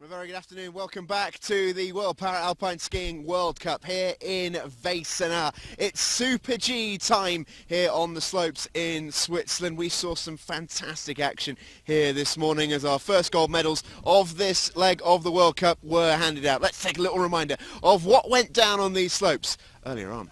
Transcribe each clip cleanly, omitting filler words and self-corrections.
A very good afternoon. Welcome back to the World Paralpine Skiing World Cup here in Veysonnaz. It's Super G time here on the slopes in Switzerland. We saw some fantastic action here this morning as our first gold medals of this leg of the World Cup were handed out. Let's take a little reminder of what went down on these slopes earlier on.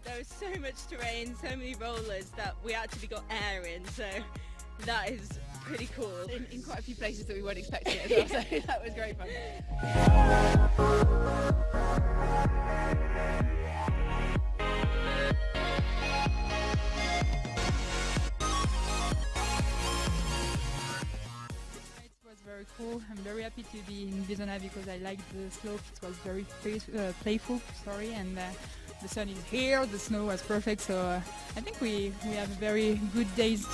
There was so much terrain, so many rollers that we actually got air in, so that is pretty cool. In quite a few places that we weren't expecting it as well, so that was great fun. It was very cool. I'm very happy to be in Veysonnaz because I liked the slope. It was very playful, and the sun is here, the snow was perfect, so I think we have very good days.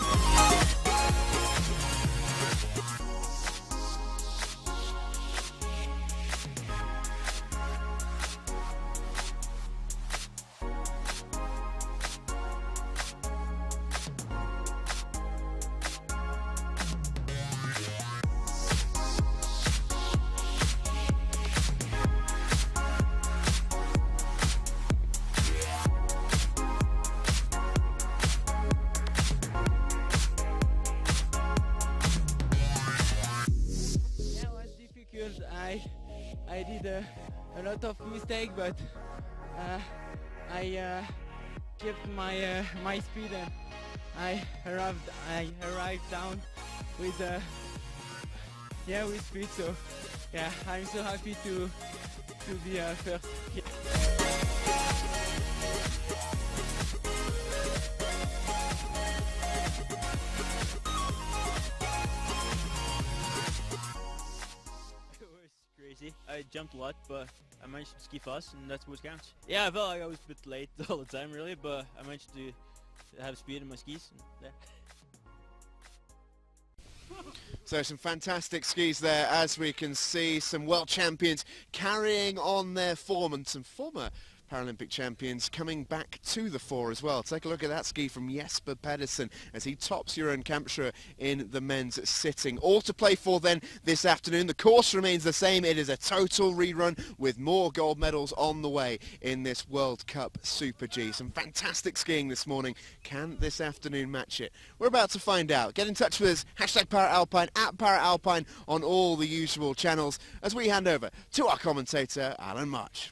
I did a lot of mistakes, but I kept my speed and I arrived down with with speed. So yeah, I'm so happy to be first. I jumped a lot, but I managed to ski fast, and that's what counts. Yeah, I felt like I was a bit late all the time, really, but I managed to have speed in my skis. And, yeah. So some fantastic skis there, as we can see, some world champions carrying on their form and some former Paralympic champions coming back to the fore as well. Take a look at that ski from Jesper Pedersen as he tops Jeroen Kampschreur in the men's sitting. All to play for then this afternoon. The course remains the same. It is a total rerun with more gold medals on the way in this World Cup Super G. Some fantastic skiing this morning. Can this afternoon match it? We're about to find out. Get in touch with us, #ParaAlpine, @ParaAlpine on all the usual channels as we hand over to our commentator, Alan March.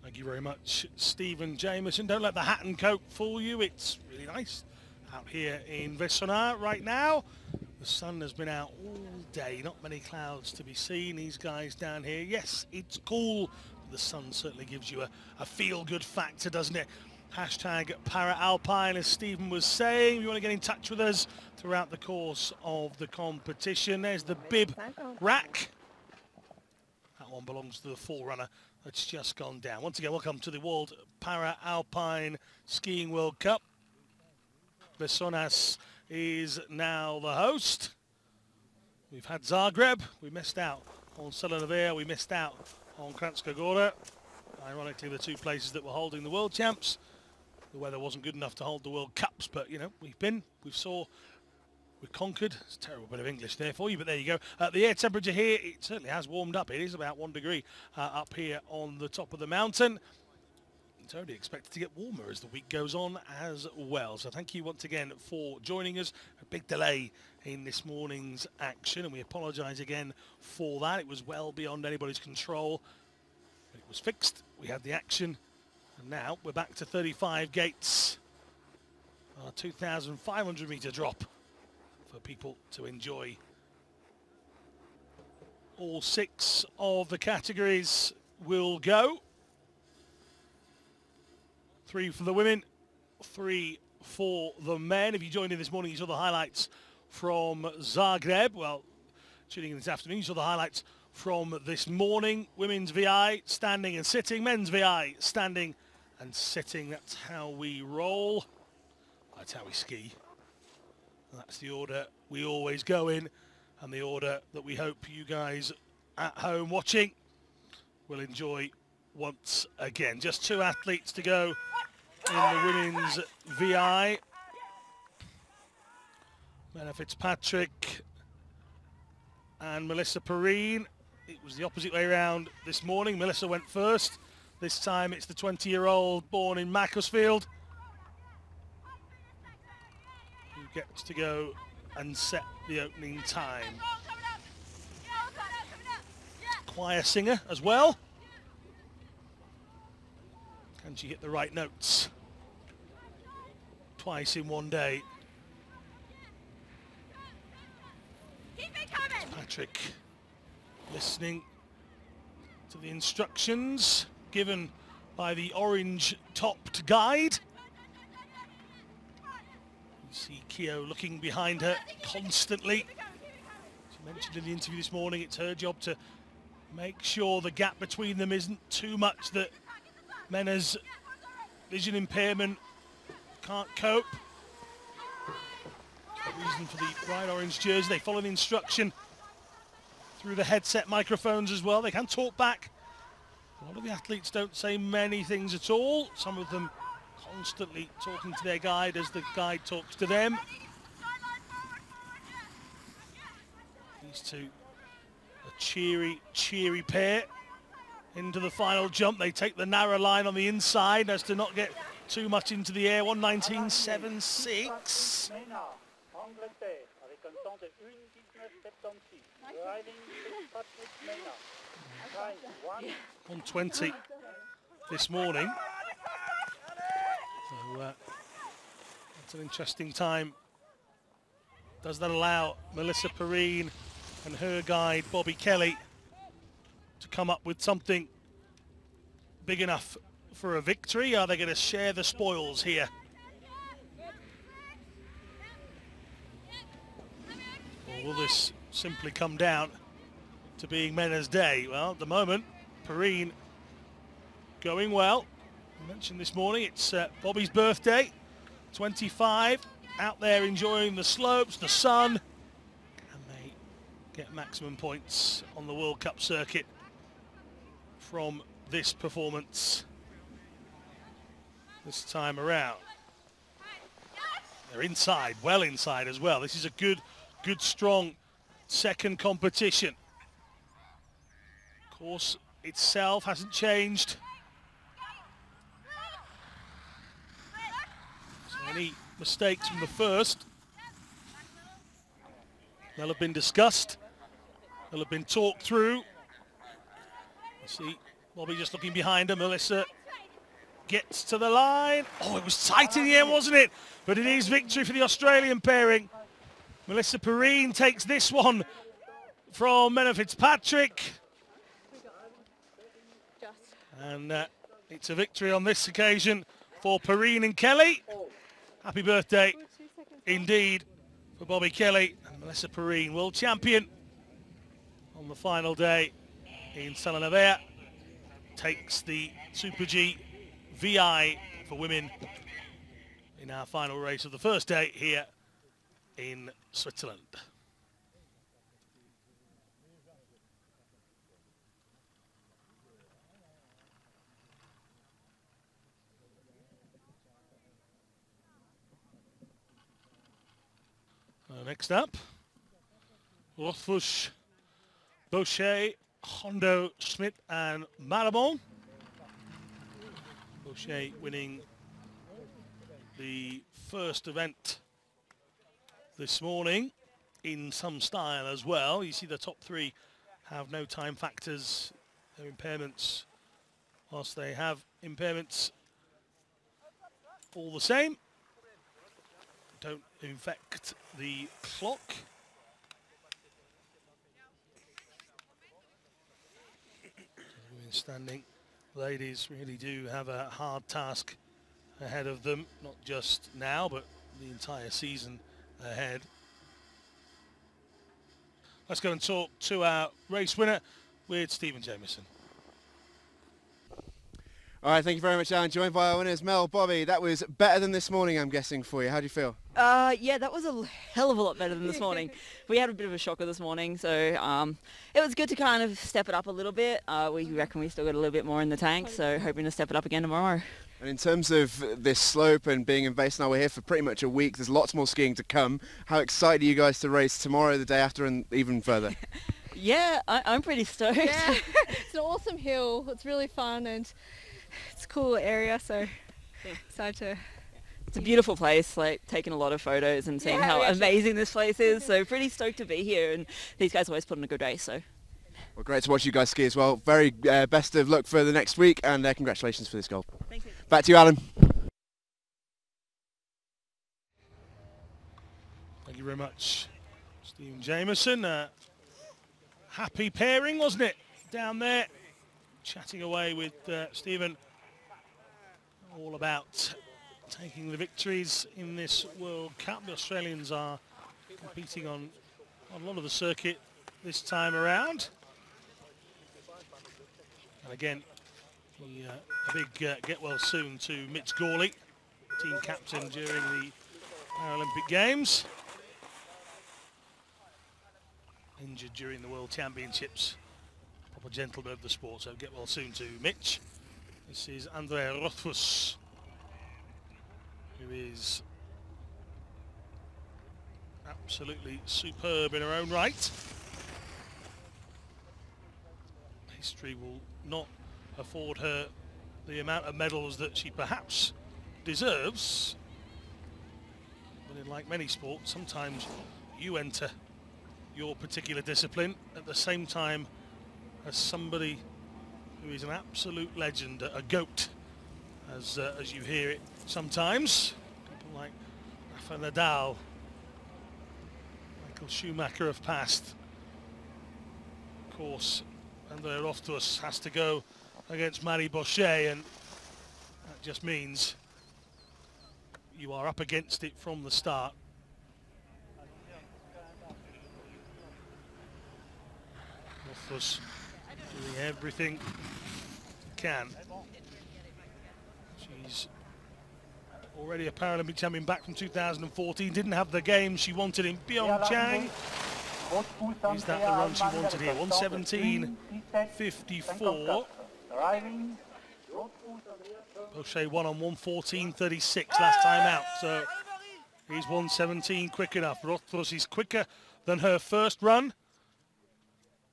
Thank you very much, Stephen Jameson. Don't let the hat and coat fool you. It's really nice out here in Veysonnaz right now. The sun has been out all day. Not many clouds to be seen. These guys down here, yes, it's cool. The sun certainly gives you a feel-good factor, doesn't it? #ParaAlpine, as Stephen was saying. If you want to get in touch with us throughout the course of the competition, there's the bib rack. That one belongs to the forerunner that's just gone down. Once again, welcome to the World Para-Alpine Skiing World Cup. Veysonnaz is now the host. We've had Zagreb. We missed out on Selanovia. We missed out on Kranjska Gora. Ironically, the two places that were holding the World Champs. The weather wasn't good enough to hold the World Cups, but, you know, we've conquered. It's a terrible bit of English there for you, but there you go. The air temperature here, it certainly has warmed up. It is about 1 degree up here on the top of the mountain. It's only expected to get warmer as the week goes on as well. So thank you once again for joining us. A big delay in this morning's action, and we apologise again for that. It was well beyond anybody's control. It was fixed. We had the action, and now we're back to 35 gates. A 2,500 metre drop for people to enjoy. All 6 of the categories will go. 3 for the women, 3 for the men. If you joined in this morning, you saw the highlights from Zagreb. Well, tuning in this afternoon, you saw the highlights from this morning. Women's VI, standing and sitting. Men's VI, standing and sitting. That's how we roll. That's how we ski. And that's the order we always go in, and the order that we hope you guys at home watching will enjoy once again. Just 2 athletes to go in the women's VI. Menna Fitzpatrick and Melissa Perrine. It was the opposite way around this morning. Melissa went first. This time it's the 20-year-old born in Macclesfield who gets to go and set the opening time. Choir singer as well. Can she hit the right notes? Twice in one day. Patrick listening to the instructions given by the orange-topped guide. You see Keo looking behind her constantly. She mentioned in the interview this morning it's her job to make sure the gap between them isn't too much that Menna's vision impairment can't cope. That's the reason for the bright orange jersey. They follow the instruction through the headset microphones as well. They can talk back. A lot of the athletes don't say many things at all. Some of them constantly talking to their guide as the guide talks to them. These two, a cheery pair. Into the final jump. They take the narrow line on the inside as to not get too much into the air. 1:19.76. 1:20 this morning. So that's an interesting time. Does that allow Melissa Perrine and her guide Bobby Kelly to come up with something big enough for a victory? Are they going to share the spoils here? Or will this simply come down to being Menna's day? Well, at the moment, Perrine going well. I mentioned this morning it's Bobby's birthday, 25, out there enjoying the slopes, the sun. Can they get maximum points on the World Cup circuit from this performance this time around? They're inside, well inside as well. This is a good strong second competition. Course itself hasn't changed. So any mistakes from the first, they'll have been discussed, they'll have been talked through. You see Bobby just looking behind her. Melissa gets to the line. Oh, it was tight in the end, wasn't it? But it is victory for the Australian pairing. Melissa Perrine takes this one from Menna Fitzpatrick. And it's a victory on this occasion for Perrine and Kelly. Happy birthday indeed for Bobby Kelly and Melissa Perrine, world champion on the final day in Salanavea. Takes the Super G VI for women in our final race of the first day here in Switzerland. Next up, Rothfuss, Boucher, Hondo, Schmidt and Malamon. Boucher winning the first event this morning in some style as well. You see the top three have no time factors, no impairments, whilst they have impairments all the same. Don't infect the clock. Outstanding. Ladies really do have a hard task ahead of them, not just now, but the entire season ahead. Let's go and talk to our race winner with Stephen Jameson. All right, thank you very much, Alan. Joined by our winners, Mel, Bobby. That was better than this morning, I'm guessing, for you. How do you feel? Yeah, that was a hell of a lot better than this morning. We had a bit of a shocker this morning, so it was good to kind of step it up a little bit. We reckon we still got a little bit more in the tank, so hoping to step it up again tomorrow. And in terms of this slope and being in Veysonnaz, we're here for pretty much a week. There's lots more skiing to come. How excited are you guys to race tomorrow, the day after, and even further? Yeah, I'm pretty stoked. Yeah, it's an awesome hill. It's really fun and it's a cool area, so excited to... It's a beautiful place, like taking a lot of photos and seeing how amazing this place is. So pretty stoked to be here, and these guys always put on a good race. So. Well, great to watch you guys ski as well. Very best of luck for the next week, and congratulations for this goal. Thank you. Back to you, Alan. Thank you very much, Stephen Jameson. Happy pairing, wasn't it? Down there, chatting away with Stephen. All about taking the victories in this World Cup. The Australians are competing on a lot of the circuit this time around. And again, a big get well soon to Mitch Gawley, team captain during the Paralympic Games. Injured during the World Championships. Proper gentleman of the sport, so get well soon to Mitch. This is Andrea Rothfuss, who is absolutely superb in her own right. History will not afford her the amount of medals that she perhaps deserves, but like many sports, sometimes you enter your particular discipline at the same time as somebody who is an absolute legend, a GOAT, as you hear it sometimes. People like Rafa Nadal, Michael Schumacher have passed. Of course, Andrea Rothfuss has to go against Marie Bochet, and that just means you are up against it from the start. Rothfuss doing everything can. She's already a Paralympic champion back from 2014. Didn't have the game she wanted in Pyeongchang. Is that the run she wanted here? 1:17.54. Bochet won on 1:14.36 last time out, so he's 1:17 quick enough. Rothfuss is quicker than her first run.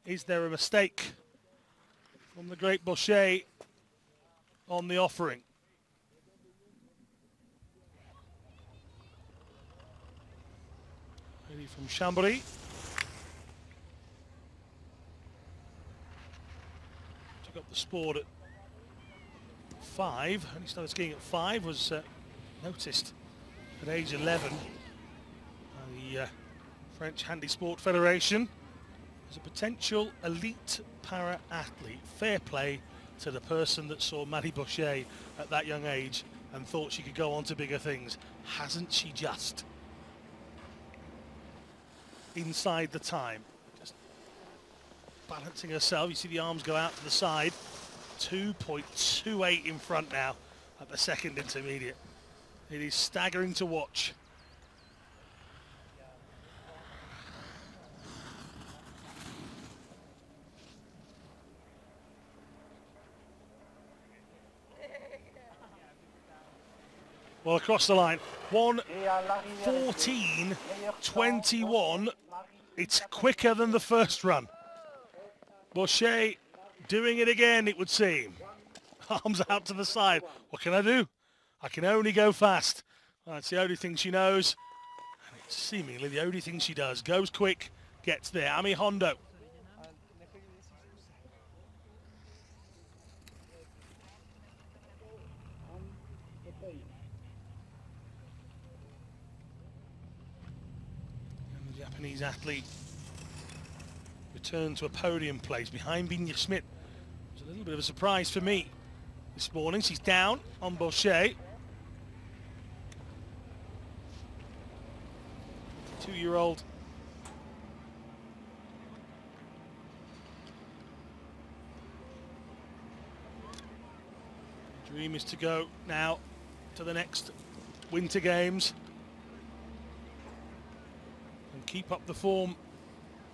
Is there a mistake from the great Bochet on the offering? Lady from Chambéry. Took up the sport at 5. Only started skiing at 5. Was noticed at age 11 by the French Handy Sport Federation as a potential elite para-athlete. Fair play to the person that saw Marie Bochet at that young age and thought she could go on to bigger things. Hasn't she just? Inside the time. Just balancing herself. You see the arms go out to the side. 2.28 in front now at the second intermediate. It is staggering to watch. Well, across the line, 1:14.21. It's quicker than the first run. Bochet doing it again, it would seem. Arms out to the side. What can I do? I can only go fast. That's the only thing she knows. And it's seemingly the only thing she does. Goes quick, gets there. Ami Hondo. Japanese athlete returned to a podium place behind Binja Schmidt. Was a little bit of a surprise for me this morning. She's down on Bochet. 2-year-old. Dream is to go now to the next Winter Games and keep up the form,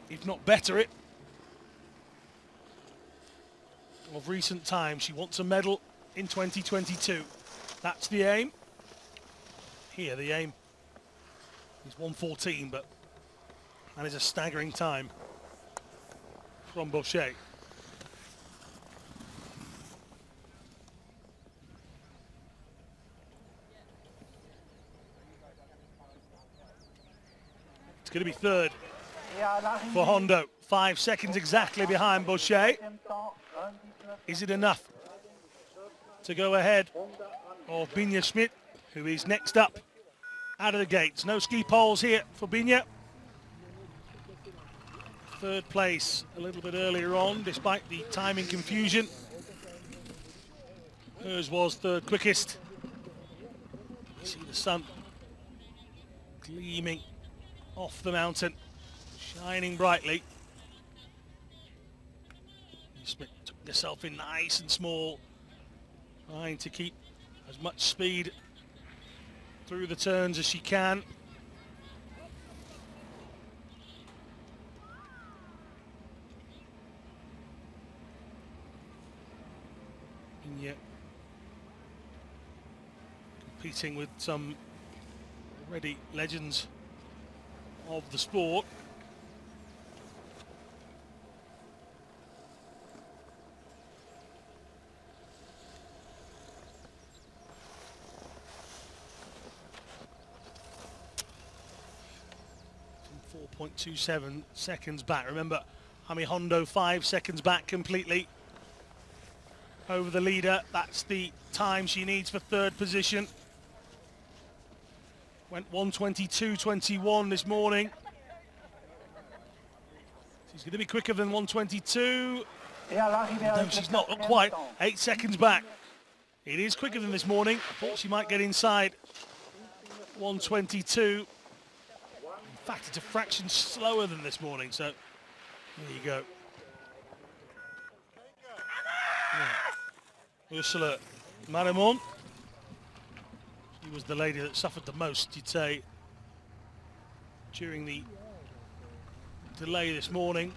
if not better it, of recent times. She wants a medal in 2022. That's the aim. Here the aim is 1:14, but that is a staggering time from Bochet. It's going to be third for Hondo. 5 seconds exactly behind Bochet. Is it enough to go ahead of Binja Schmidt, who is next up out of the gates? No ski poles here for Binja. Third place a little bit earlier on, despite the timing confusion. Hers was third quickest. You see the sun gleaming off the mountain, shining brightly. Smith took herself in nice and small, trying to keep as much speed through the turns as she can. And yet, competing with some already legends of the sport. From 4.27 seconds back. Remember, Ami Hondo 5 seconds back completely over the leader. That's the time she needs for third position. Went 1:22.21 this morning. She's going to be quicker than 1:22. No, she's not quite. 8 seconds back. It is quicker than this morning. I thought she might get inside 1:22. In fact, it's a fraction slower than this morning, so there you go. Yeah. Ursula Marimon. She was the lady that suffered the most, you'd say, during the delay this morning.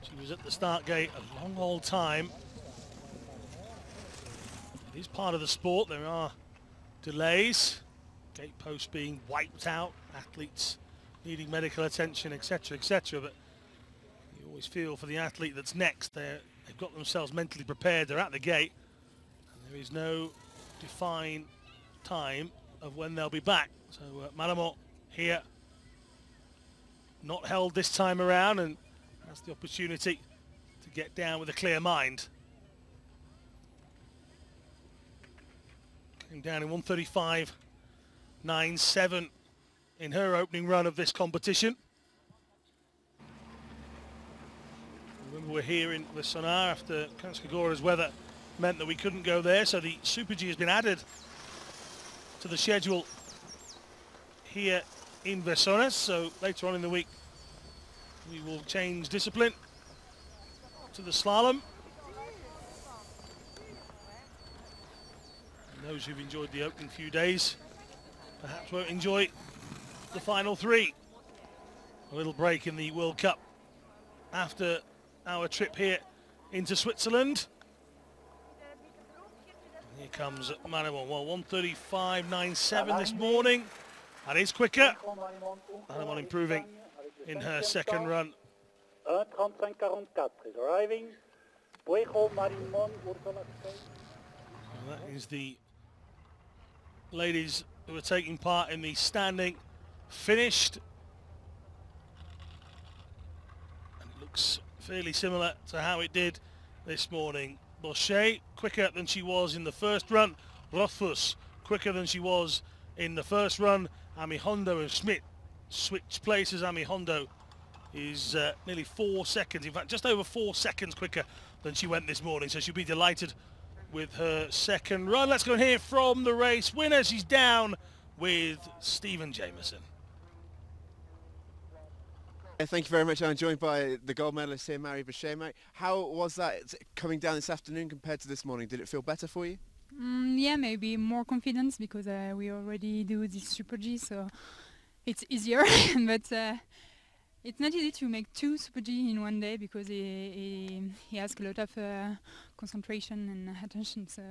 She was at the start gate a long old time. It is part of the sport. There are delays, gate posts being wiped out, athletes needing medical attention, etc., etc. But you always feel for the athlete that's next. They've got themselves mentally prepared. They're at the gate, and there is no defined time of when they'll be back. So Malamot here, not held this time around, and has the opportunity to get down with a clear mind. Came down in 1:35.97 in her opening run of this competition. Remember, we're here in Veysonnaz after Kranjskagora's weather meant that we couldn't go there, so the Super G has been added to the schedule here in Veysonnaz. So later on in the week we will change discipline to the slalom. And those who've enjoyed the opening few days perhaps won't enjoy the final three. A little break in the World Cup after our trip here into Switzerland. Here comes Marimon. Well, 1:35.97 this morning. That is quicker. Marimon improving in her second run. 1:35.44 is arriving. And that is the ladies who are taking part in the standing finished. And it looks fairly similar to how it did this morning. Bochet quicker than she was in the first run. Rothfuss quicker than she was in the first run. Ami Hondo and Schmidt switch places. Ami Hondo is nearly 4 seconds, in fact just over 4 seconds quicker than she went this morning, so she'll be delighted with her second run. Let's go and hear from the race winner. She's down with Stephen Jameson. Thank you very much. I'm joined by the gold medalist here, Mary Boucher. How was that coming down this afternoon compared to this morning? Did it feel better for you? Yeah, maybe more confidence because we already do this Super G, so it's easier. But it's not easy to make 2 Super G in one day because he asks a lot of concentration and attention. So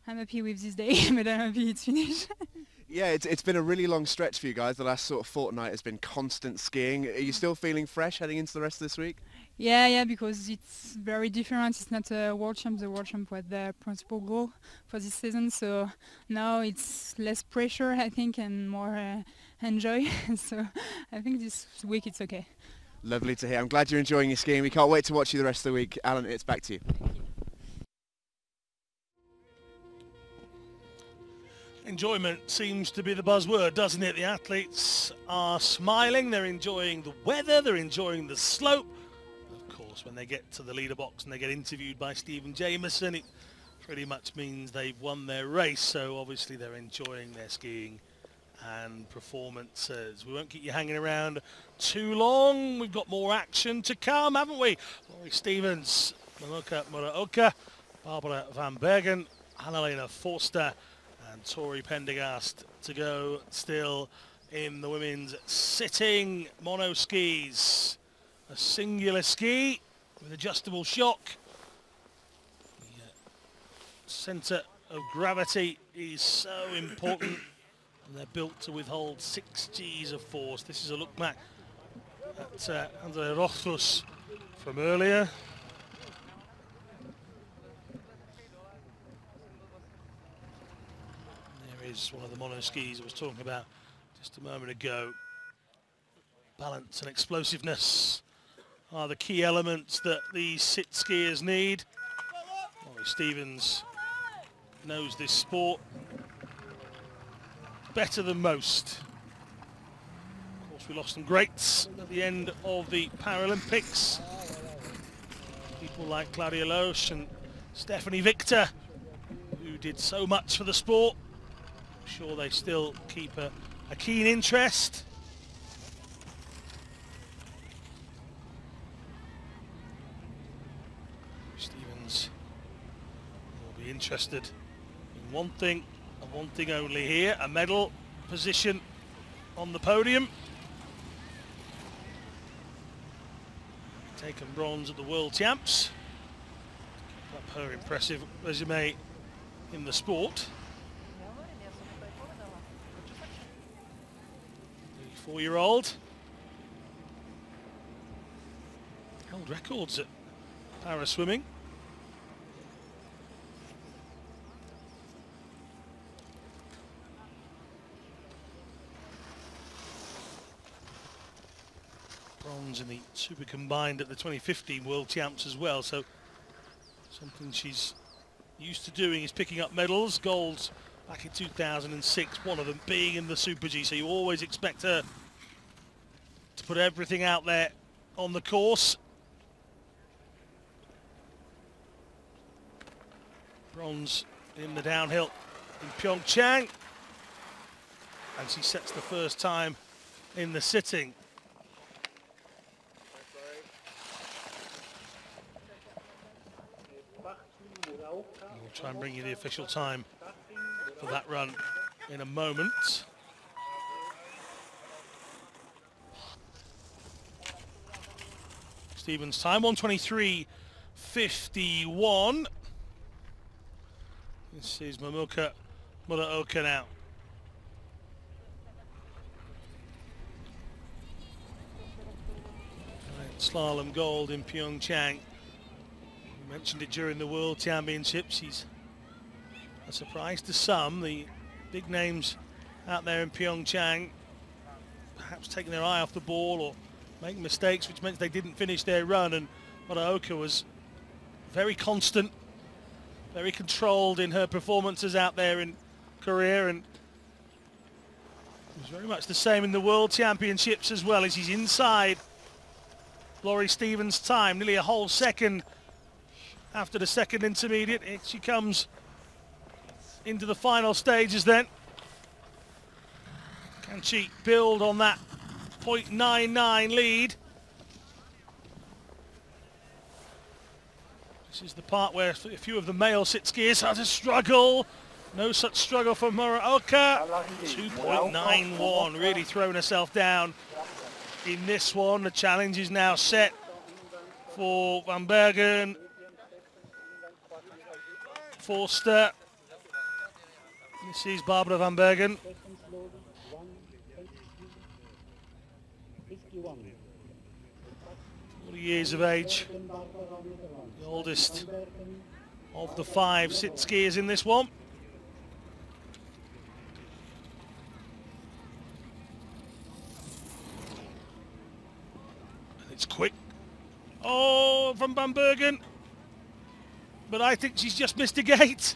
I'm happy with this day, but I'm happy it's finished. Yeah, it's been a really long stretch for you guys. The last sort of fortnight has been constant skiing. Are you still feeling fresh heading into the rest of this week? Yeah, because it's very different. It's not a World Champ. The World Champ was the principal goal for this season. So now it's less pressure, I think, and more enjoy. So I think this week it's okay. Lovely to hear. I'm glad you're enjoying your skiing. We can't wait to watch you the rest of the week. Alan, it's back to you. Enjoyment seems to be the buzzword, doesn't it? The athletes are smiling, they're enjoying the weather, they're enjoying the slope. Of course, when they get to the leader box and they get interviewed by Stephen Jameson, it pretty much means they've won their race. So obviously they're enjoying their skiing and performances. We won't keep you hanging around too long. We've got more action to come, haven't we? Laurie Stevens, Manuka Muraoka, Barbara van Bergen, Annalena Forster, and Tori Pendergast to go still in the women's sitting mono skis. A singular ski with adjustable shock. The centre of gravity is so important, and they're built to withhold 6 Gs of force. This is a look back at Andrea Rothfuss from earlier. Is one of the mono skis I was talking about just a moment ago. Balance and explosiveness are the key elements that these sit skiers need. Laurie Stevens knows this sport better than most. Of course, we lost some greats at the end of the Paralympics. People like Claudia Loesch and Stephanie Victor, who did so much for the sport. Sure, they still keep a keen interest. Stevens will be interested in one thing and one thing only here, a medal position on the podium. Taken bronze at the World Champs. Keep up her impressive resume in the sport. 4-year-old held records at para swimming. Bronze in the super combined at the 2015 World Champs as well, so something she's used to doing is picking up medals. Golds back in 2006, one of them being in the Super G, so you always expect her to put everything out there on the course. Bronze in the downhill in Pyeongchang, and she sets the first time in the sitting. We'll try and bring you the official time for that run in a moment. Stevens' time 1:23.51. This is Manuka Muraoka now. Giant Slalom gold in Pyeongchang. We mentioned it during the World Championships. She's a surprise to some. The big names out there in Pyeongchang perhaps taking their eye off the ball or making mistakes, which meant they didn't finish their run, and Muraoka was very constant, very controlled in her performances out there in Korea, and it was very much the same in the World Championships as well, as he's inside Laurie Stevens' time, nearly a whole second after the second intermediate. Here she comes into the final stages then. Can she build on that 0.99 lead? This is the part where a few of the male sit skiers had to struggle. No such struggle for Muraoka. 2.91, really thrown herself down in this one. The challenge is now set for Van Bergen, Forster. This is Barbara Van Bergen. 40 years of age. The oldest of the 5 sit skiers in this one. It's quick. Oh, from Van Bergen. But I think she's just missed a gate.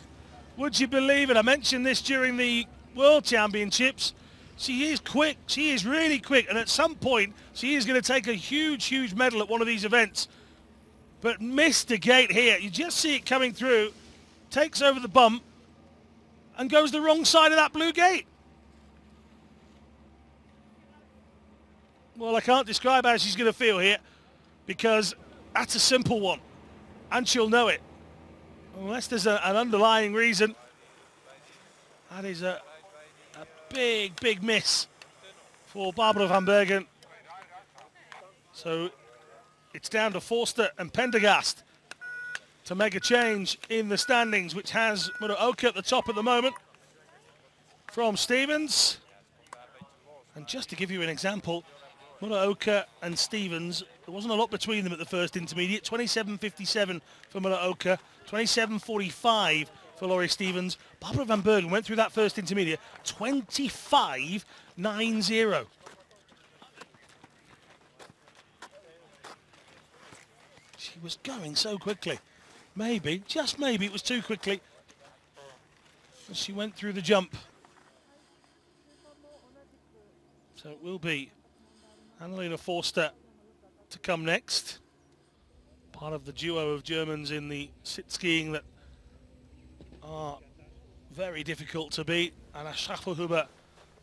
Would you believe it? I mentioned this during the World Championships. She is quick. She is really quick. And at some point, she is going to take a huge, huge medal at one of these events. But missed a gate here. You just see it coming through. Takes over the bump. And goes the wrong side of that blue gate. Well, I can't describe how she's going to feel here, because that's a simple one, and she'll know it. Unless there's an underlying reason. That is a big, big miss for Barbara Van Bergen. So it's down to Forster and Pendergast to make a change in the standings, which has Muraoka at the top at the moment from Stevens. And just to give you an example, Muraoka and Stevens, there wasn't a lot between them at the first intermediate. 27.57 for Muraoka, 27.45 for Laurie Stevens. Barbara Van Bergen went through that first intermediate 25.90. She was going so quickly. Maybe, just maybe, it was too quickly as she went through the jump. So it will be Annalena Forster to come next. Part of the duo of Germans in the sit skiing that are very difficult to beat. Anna Schaffelhuber,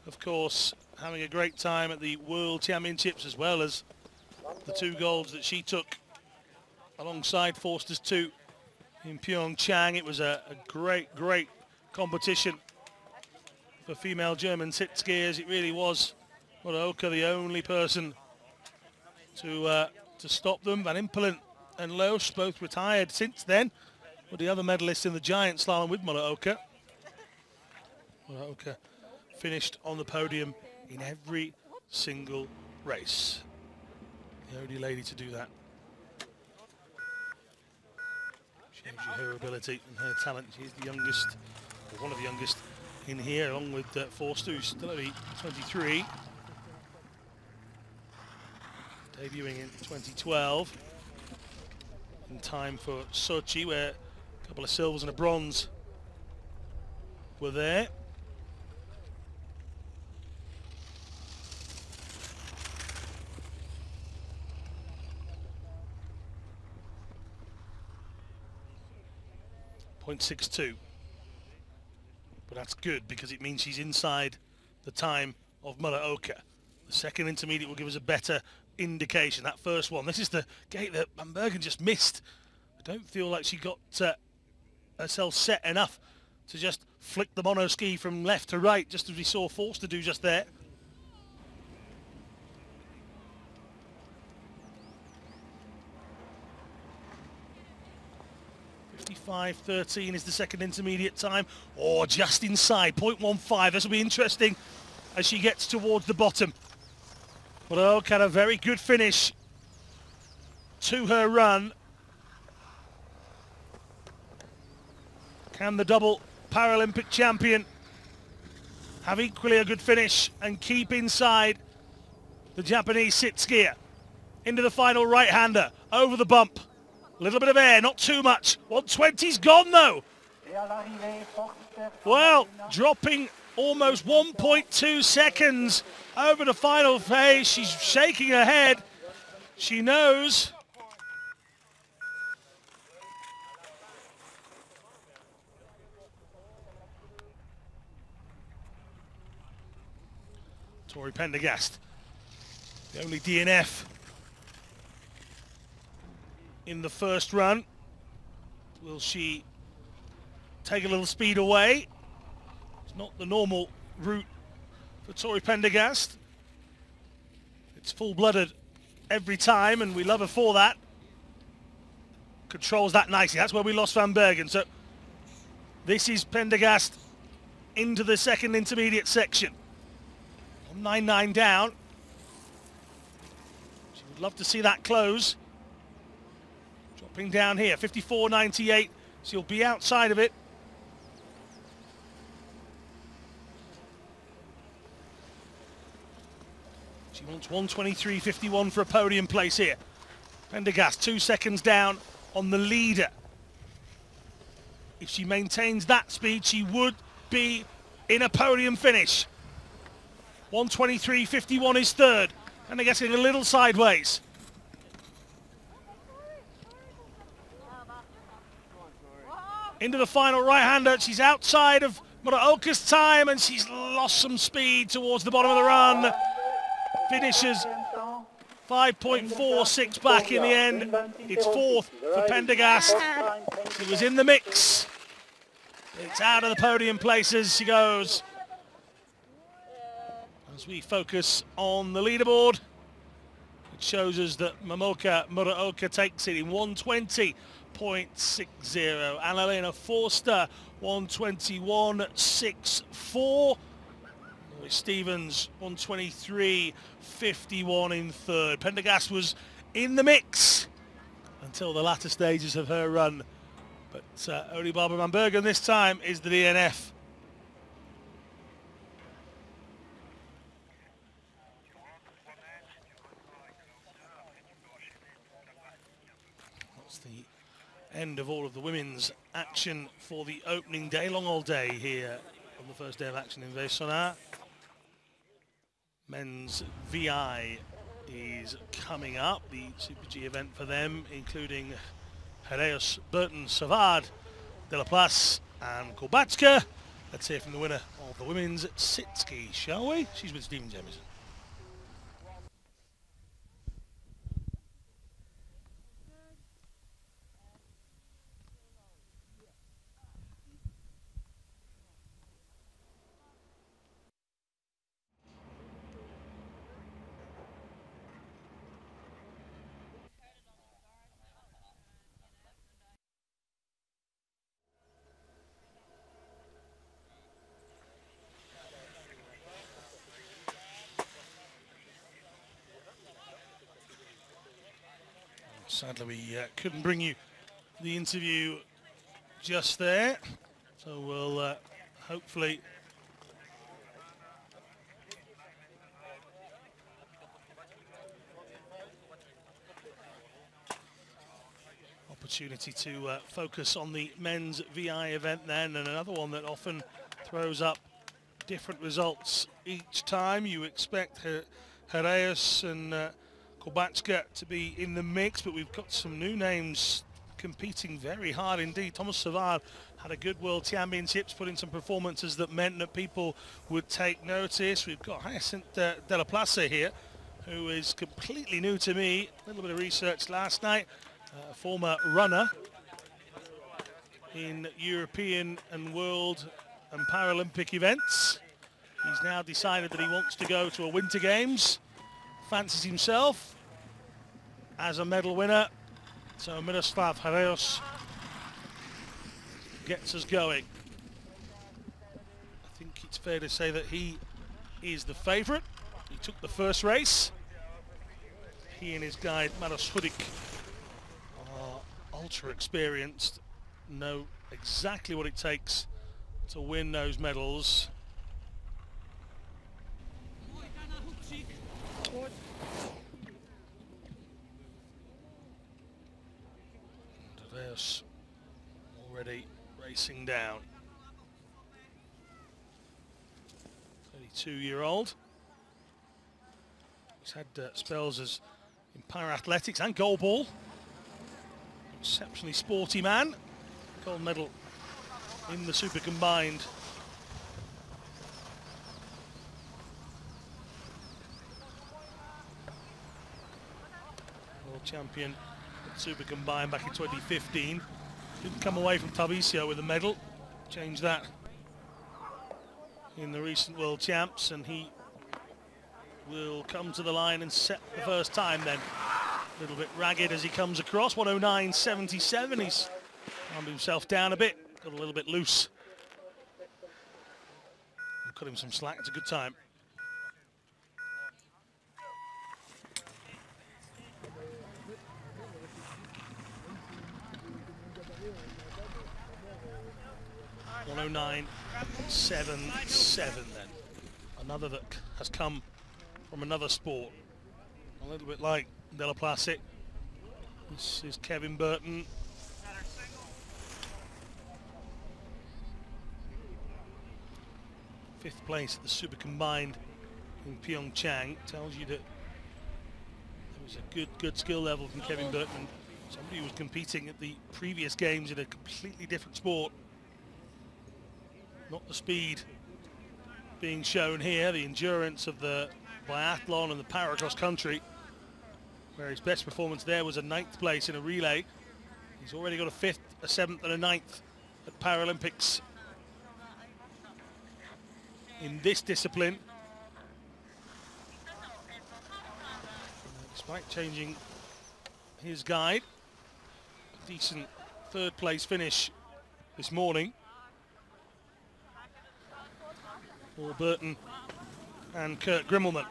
of course, having a great time at the World Championships, as well as the 2 golds that she took alongside Forster's 2 in Pyeongchang. It was a great, great competition for female German sit skiers. It really was. Muraoka, the only person to stop them. Van Impelen and Loos both retired since then, with the other medalists in the Giant Slalom with Muraoka. Muraoka finished on the podium in every single race. The only lady to do that. Shows you her ability and her talent. She's the youngest, or one of the youngest in here, along with Forster, who's still only 23. Debuting in 2012, in time for Sochi, where a couple of silvers and a bronze were there. .62, but that's good because it means she's inside the time of Muraoka. The second intermediate will give us a better indication. That first one, this is the gate that Van Bergen just missed. I don't feel like she got herself set enough to just flick the mono ski from left to right, just as we saw Forster do just there. .55.13 is the second intermediate time. Oh, just inside, 0.15. This will be interesting as she gets towards the bottom. Muraoka had a very good finish to her run. Can the double Paralympic champion have equally a good finish and keep inside the Japanese sit skier? Into the final right-hander, over the bump. A little bit of air, not too much. 120's gone though. Well, dropping almost 1.2 seconds over the final phase. She's shaking her head. She knows Tori Pendergast, the only DNF in the first run. Will she take a little speed away? It's not the normal route for Tori Pendergast. It's full-blooded every time, and we love her for that. Controls that nicely. That's where we lost Van Bergen. So this is Pendergast into the second intermediate section. 9-9 down. She would love to see that close. Dropping down here, 54.98. She'll be outside of it. She wants 1:23.51 for a podium place here. Pendergast 2 seconds down on the leader. If she maintains that speed, she would be in a podium finish. 1:23.51 is third. Pendergast getting a little sideways. Into the final right-hander. She's outside of Muraoka's time, and she's lost some speed towards the bottom of the run. Finishes 5.46 back in the end. It's fourth for Pendergast. She was in the mix. It's out of the podium places she goes. As we focus on the leaderboard, it shows us that Momoka Muraoka takes it in 1:20.60. Annalena Forster 1:21.64. Lloyd Stevens 1:23.51 in third. Pendergast was in the mix until the latter stages of her run, but only Barbara Van Bergen this time is the DNF. That's the end of all of the women's action for the opening day. Long old day here on the first day of action in Veysonnaz. Men's VI is coming up, the Super G event for them, including Heraeus, Burton, Savard, De La Place and Kolbatska. Let's hear from the winner of the women's sit ski, shall we? She's with Stephen Jamieson. Sadly, we couldn't bring you the interview just there, so we'll hopefully opportunity to focus on the men's VI event then, and another one that often throws up different results each time. You expect Heraeus and Kolbatska to be in the mix, but we've got some new names competing very hard indeed. Thomas Savard had a good World Championships, put in some performances that meant that people would take notice. We've got Hyacinth De La Place here, who is completely new to me. A little bit of research last night. Former runner in European and World and Paralympic events. He's now decided that he wants to go to a Winter Games. Fancies himself as a medal winner. So Miroslav Heraeus gets us going. I think it's fair to say that he is the favourite. He took the first race. He and his guide Maros Hudik are ultra experienced, know exactly what it takes to win those medals. Heraeus already racing down. 32-year-old. He's had spells as in para-athletics and goalball. Exceptionally sporty man. Gold medal in the super combined champion at Super Combined back in 2015. Didn't come away from Tarvisio with a medal. Changed that in the recent World Champs, and he will come to the line and set the first time then. A little bit ragged as he comes across, 109.77. He's calmed himself down a bit, got a little bit loose. We'll cut him some slack, it's a good time. .109.77 then. Another that has come from another sport. A little bit like Della Place. This is Kevin Burton. Fifth place at the Super Combined in Pyeongchang. Tells you that there was a good skill level from Kevin Burton. Somebody who was competing at the previous games in a completely different sport. Not the speed being shown here, the endurance of the biathlon and the paracross country, where his best performance there was a 9th place in a relay. He's already got a 5th, a 7th and a 9th at Paralympics in this discipline. Despite changing his guide, a decent 3rd place finish this morning for Burton and Kurt Grimmelman.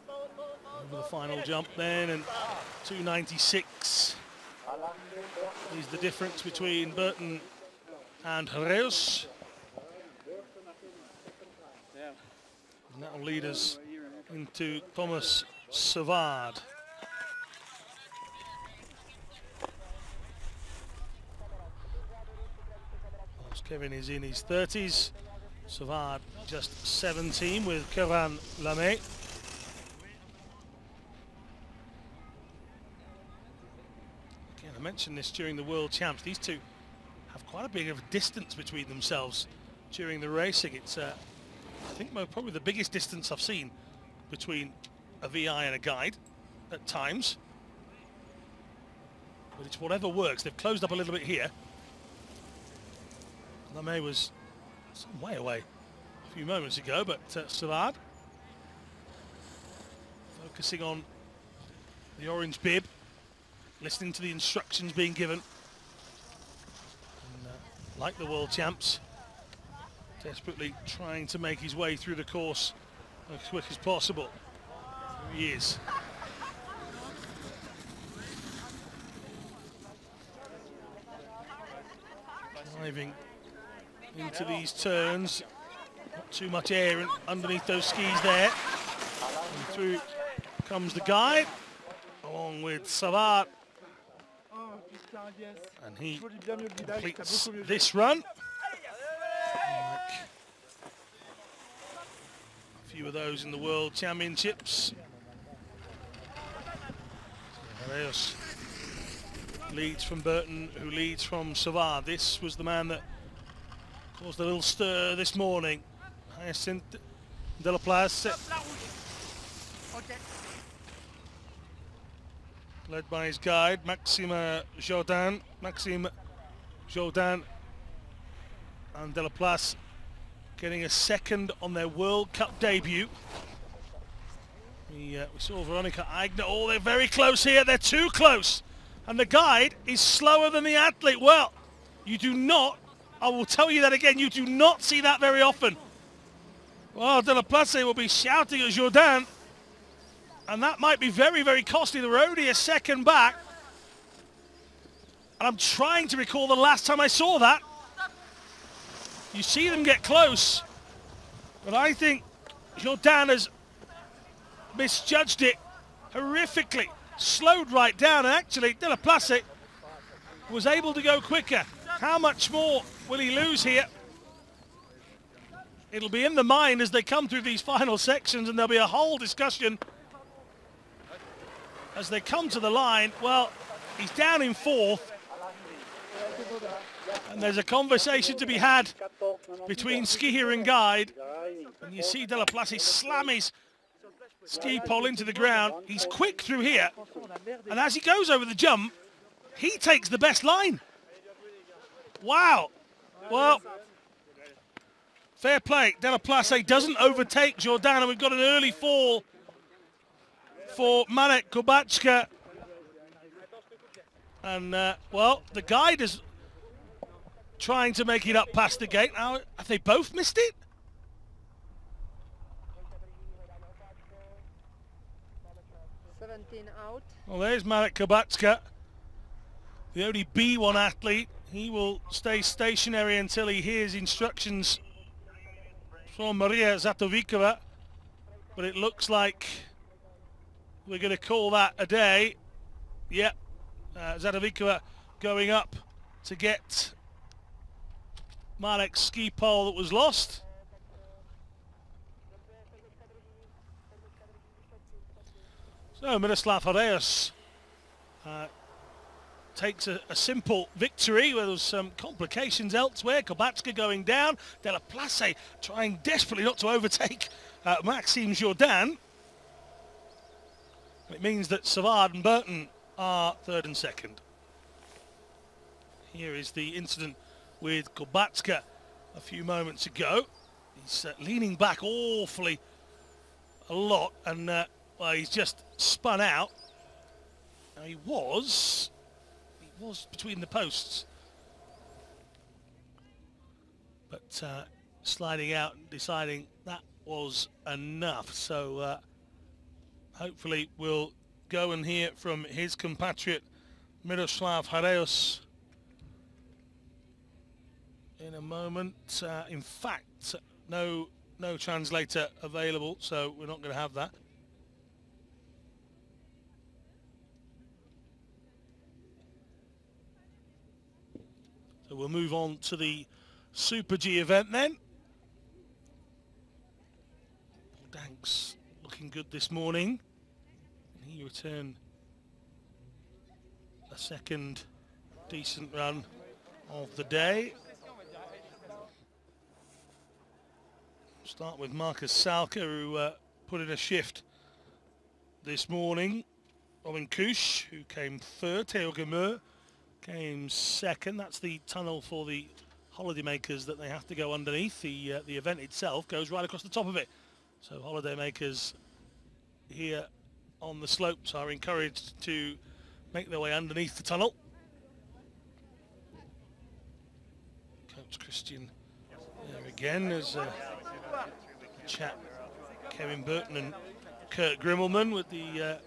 Over the final jump then, and 296 is the difference between Burton and Reus. And that will lead us into Thomas Savard. Kevin is in his 30s, Savard just 17 with Keran Lamé. Again, I mentioned this during the World Champs. These two have quite a big of a distance between themselves during the racing. It's, I think, probably the biggest distance I've seen between a VI and a guide at times. But it's whatever works. They've closed up a little bit here. Lamé was some way away a few moments ago, but Savard focusing on the orange bib, listening to the instructions being given. And, like the World Champs, desperately trying to make his way through the course as quick as possible. Here he is. Driving into these turns, not too much air underneath those skis there. And through comes the guide, along with Savard. And he completes this run. Like a few of those in the World Championships. Reus leads from Burton, who leads from Savard. This was the man that caused a little stir this morning. Hyacinthe de la Place. Led by his guide, Maxime Jourdain. Maxime Jourdain and de la Place getting a 2nd on their World Cup debut. We saw Veronica Aigner. Oh, they're very close here. They're too close. And the guide is slower than the athlete. Well, you do not, I will tell you that again, you do not see that very often. Well, de la Place will be shouting at Jourdain, and that might be very, very costly. They're only a 2nd back. And I'm trying to recall the last time I saw that. You see them get close, but I think Jourdain has misjudged it horrifically. Slowed right down, and actually de la Place was able to go quicker. How much more will he lose here? It'll be in the mind as they come through these final sections, and there'll be a whole discussion as they come to the line. Well, he's down in 4th. And there's a conversation to be had between skier and guide. And you see Delaplace slam his ski pole into the ground. He's quick through here. And as he goes over the jump, he takes the best line. Wow. Well, fair play. Delaplace doesn't overtake Jourdain, and we've got an early fall for Marek Kubacka. And, well, the guide is trying to make it up past the gate. Now, have they both missed it? Out. Well, there's Marek Kubacka, the only B1 athlete. He will stay stationary until he hears instructions from Maria Zatovikova. But it looks like we're going to call that a day. Yep, Zatovikova going up to get Marek's ski pole that was lost. So Miroslav Horeus takes a simple victory where there's some complications elsewhere. Kubacka going down. Delaplace trying desperately not to overtake Maxime Jourdain. It means that Savard and Burton are third and second. Here is the incident with Kubacka a few moments ago. He's leaning back awfully a lot, and well, he's just spun out. Now he was between the posts, but sliding out and deciding that was enough. So hopefully we'll go and hear from his compatriot Miroslav Horeus in a moment. In fact, no translator available, so we're not going to have that. So we'll move on to the Super G event then. Paul Danks looking good this morning. And he returned a second decent run of the day. Start with Marcus Salka, who put in a shift this morning. Robin Kusch, who came third. Theo Gemur came second. That's the tunnel for the holidaymakers that they have to go underneath. The event itself goes right across the top of it. So holidaymakers here on the slopes are encouraged to make their way underneath the tunnel. Coach Christian there again as chat Kevin Burton and Kurt Grimmelman with the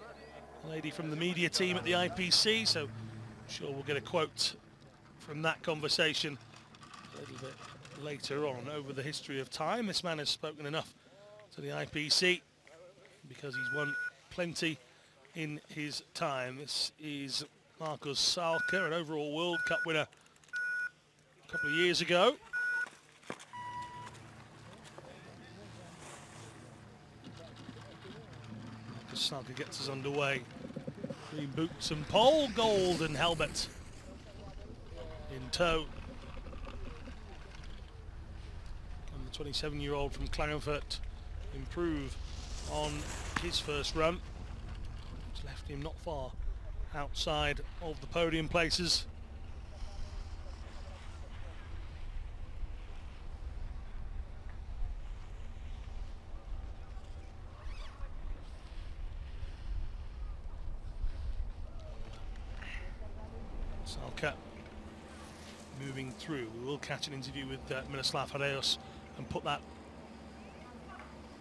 lady from the media team at the IPC. So I'm sure we'll get a quote from that conversation a little bit later on. Over the history of time, this man has spoken enough to the IPC because he's won plenty in his time. This is Marcus Salka, an overall World Cup winner a couple of years ago. Marcus Salka gets us underway. Green boots and pole, gold and helmet in tow. And the 27-year-old from Klagenfurt improve on his first run, which left him not far outside of the podium places. Salka moving through. We will catch an interview with Miroslav Horeus and put that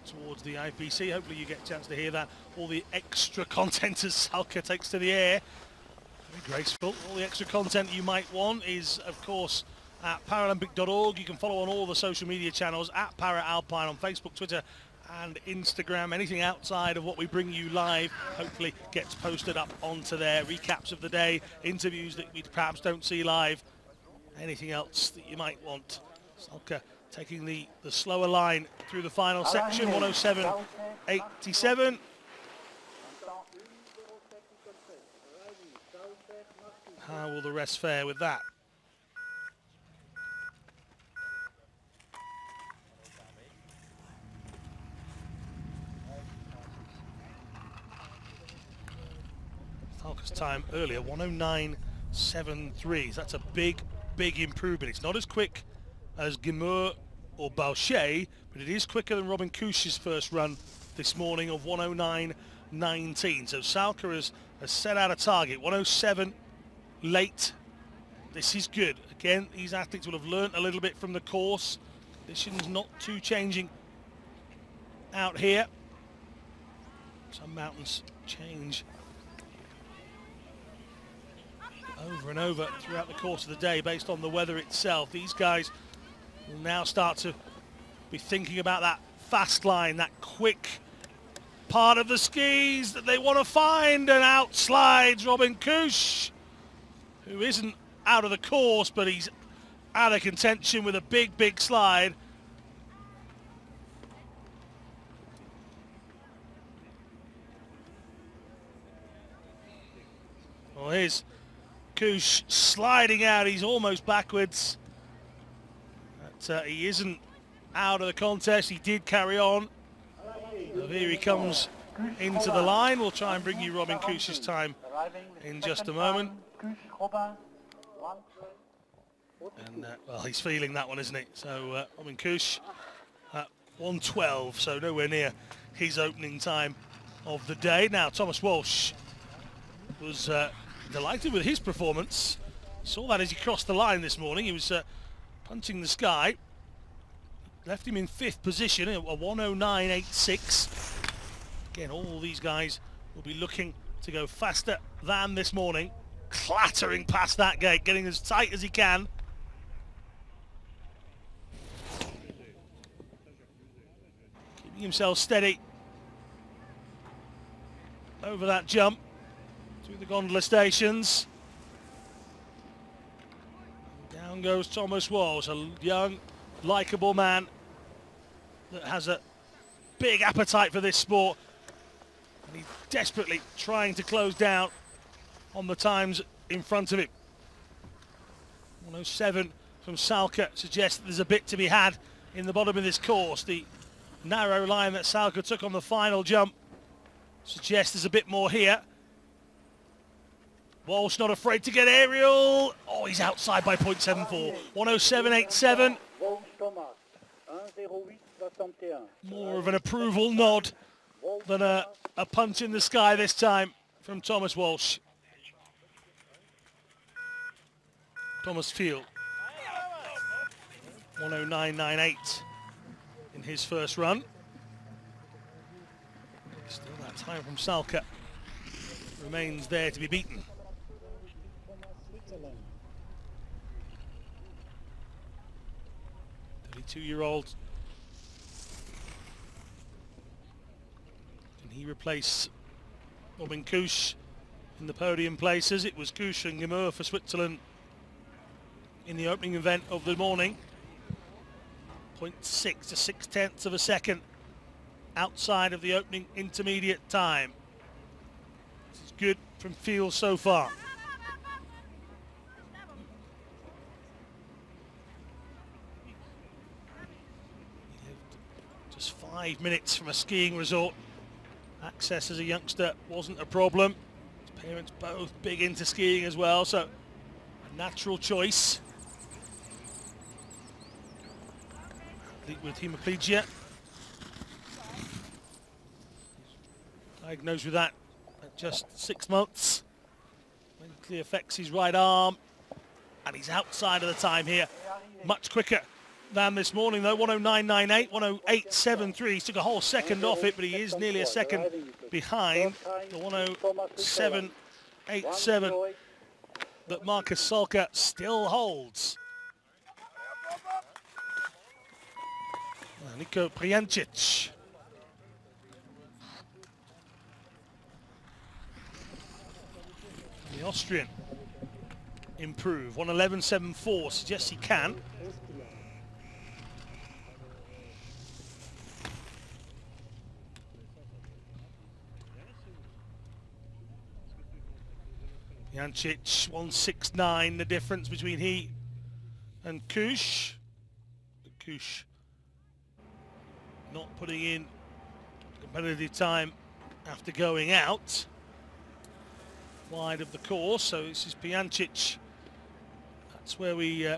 towards the IPC. Hopefully you get a chance to hear that. All the extra content as Salka takes to the air. Very graceful. All the extra content you might want is, of course, at Paralympic.org. You can follow on all the social media channels at Para-Alpine on Facebook, Twitter and Instagram. Anything outside of what we bring you live hopefully gets posted up onto there. Recaps of the day, interviews that we perhaps don't see live, anything else that you might want. Salka taking the slower line through the final section, 107.87. How will the rest fare with that? Salka's time earlier, 109.73. That's a big improvement. It's not as quick as Guimeur or Bauchet, but it is quicker than Robin Kusch's first run this morning of 109.19. So Salka has set out a target, 107 late. This is good. Again, these athletes will have learnt a little bit from the course. Conditions not too changing out here. Some mountains change over and over throughout the course of the day based on the weather itself. These guys will now start to be thinking about that fast line, that quick part of the skis that they want to find, and out slides Robin Kusch, who isn't out of the course, but he's out of contention with a big slide. Well, here's Kusch sliding out. He's almost backwards. But, he isn't out of the contest. He did carry on. So here he comes into the line. We'll try and bring you Robin Kusch's time in just a moment. And, well, he's feeling that one, isn't he? So Robin Kusch at 1:12, so nowhere near his opening time of the day. Now, Thomas Walsh was delighted with his performance. Saw that as he crossed the line this morning. He was punching the sky. Left him in 5th position, a 109.86. Again, all these guys will be looking to go faster than this morning. Clattering past that gate, getting as tight as he can. Keeping himself steady over that jump through the gondola stations. Down goes Thomas Walsh, a young, likeable man that has a big appetite for this sport. And he's desperately trying to close down on the times in front of him. 107 from Salka suggests that there's a bit to be had in the bottom of this course. The narrow line that Salka took on the final jump suggests there's a bit more here. Walsh not afraid to get aerial. Oh, he's outside by 0.74. 107.87. More of an approval nod than a punch in the sky this time from Thomas Walsh. Thomas Field, 109.98 in his first run. Still that time from Salka remains there to be beaten. 32-year-old. Can he replace Robin Kusch in the podium places? It was Kusch and Guimeur for Switzerland in the opening event of the morning. 0.6 to 0.6 of a second outside of the opening intermediate time. This is good from Field so far. Just 5 minutes from a skiing resort. Access as a youngster wasn't a problem. His parents both big into skiing as well, so a natural choice. With hemiplegia. Diagnosed with that at just 6 months. Medically affects his right arm. And he's outside of the time here. Much quicker than this morning though. 109.98, 108.73. He took a whole second off it, but he is nearly a second behind the 107.87 that Markus Salka still holds. Nico Prijancic. The Austrian improve. 111.74 suggests he can. Prijancic 169, the difference between he and Kusch. Kusch not putting in competitive time after going out. wide of the course, so this is Pijancic. That's where we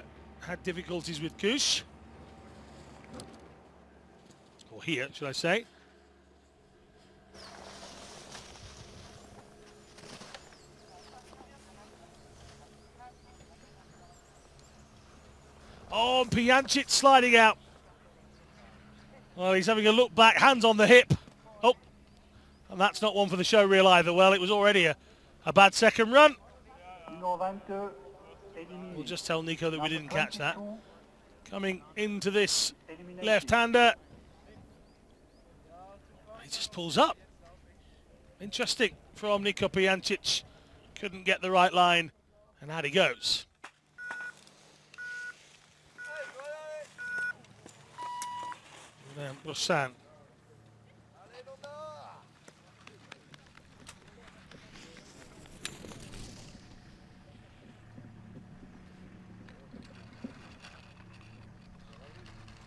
had difficulties with Kush. Or here, should I say. Oh, Pijancic sliding out. Well, he's having a look back, hands on the hip. Oh, and that's not one for the show reel either. Well, it was already a bad second run. We'll just tell Nico that we didn't catch that. Coming into this left-hander. He just pulls up. Interesting from Nico Pijancic. Couldn't get the right line, and out he goes. Brossan.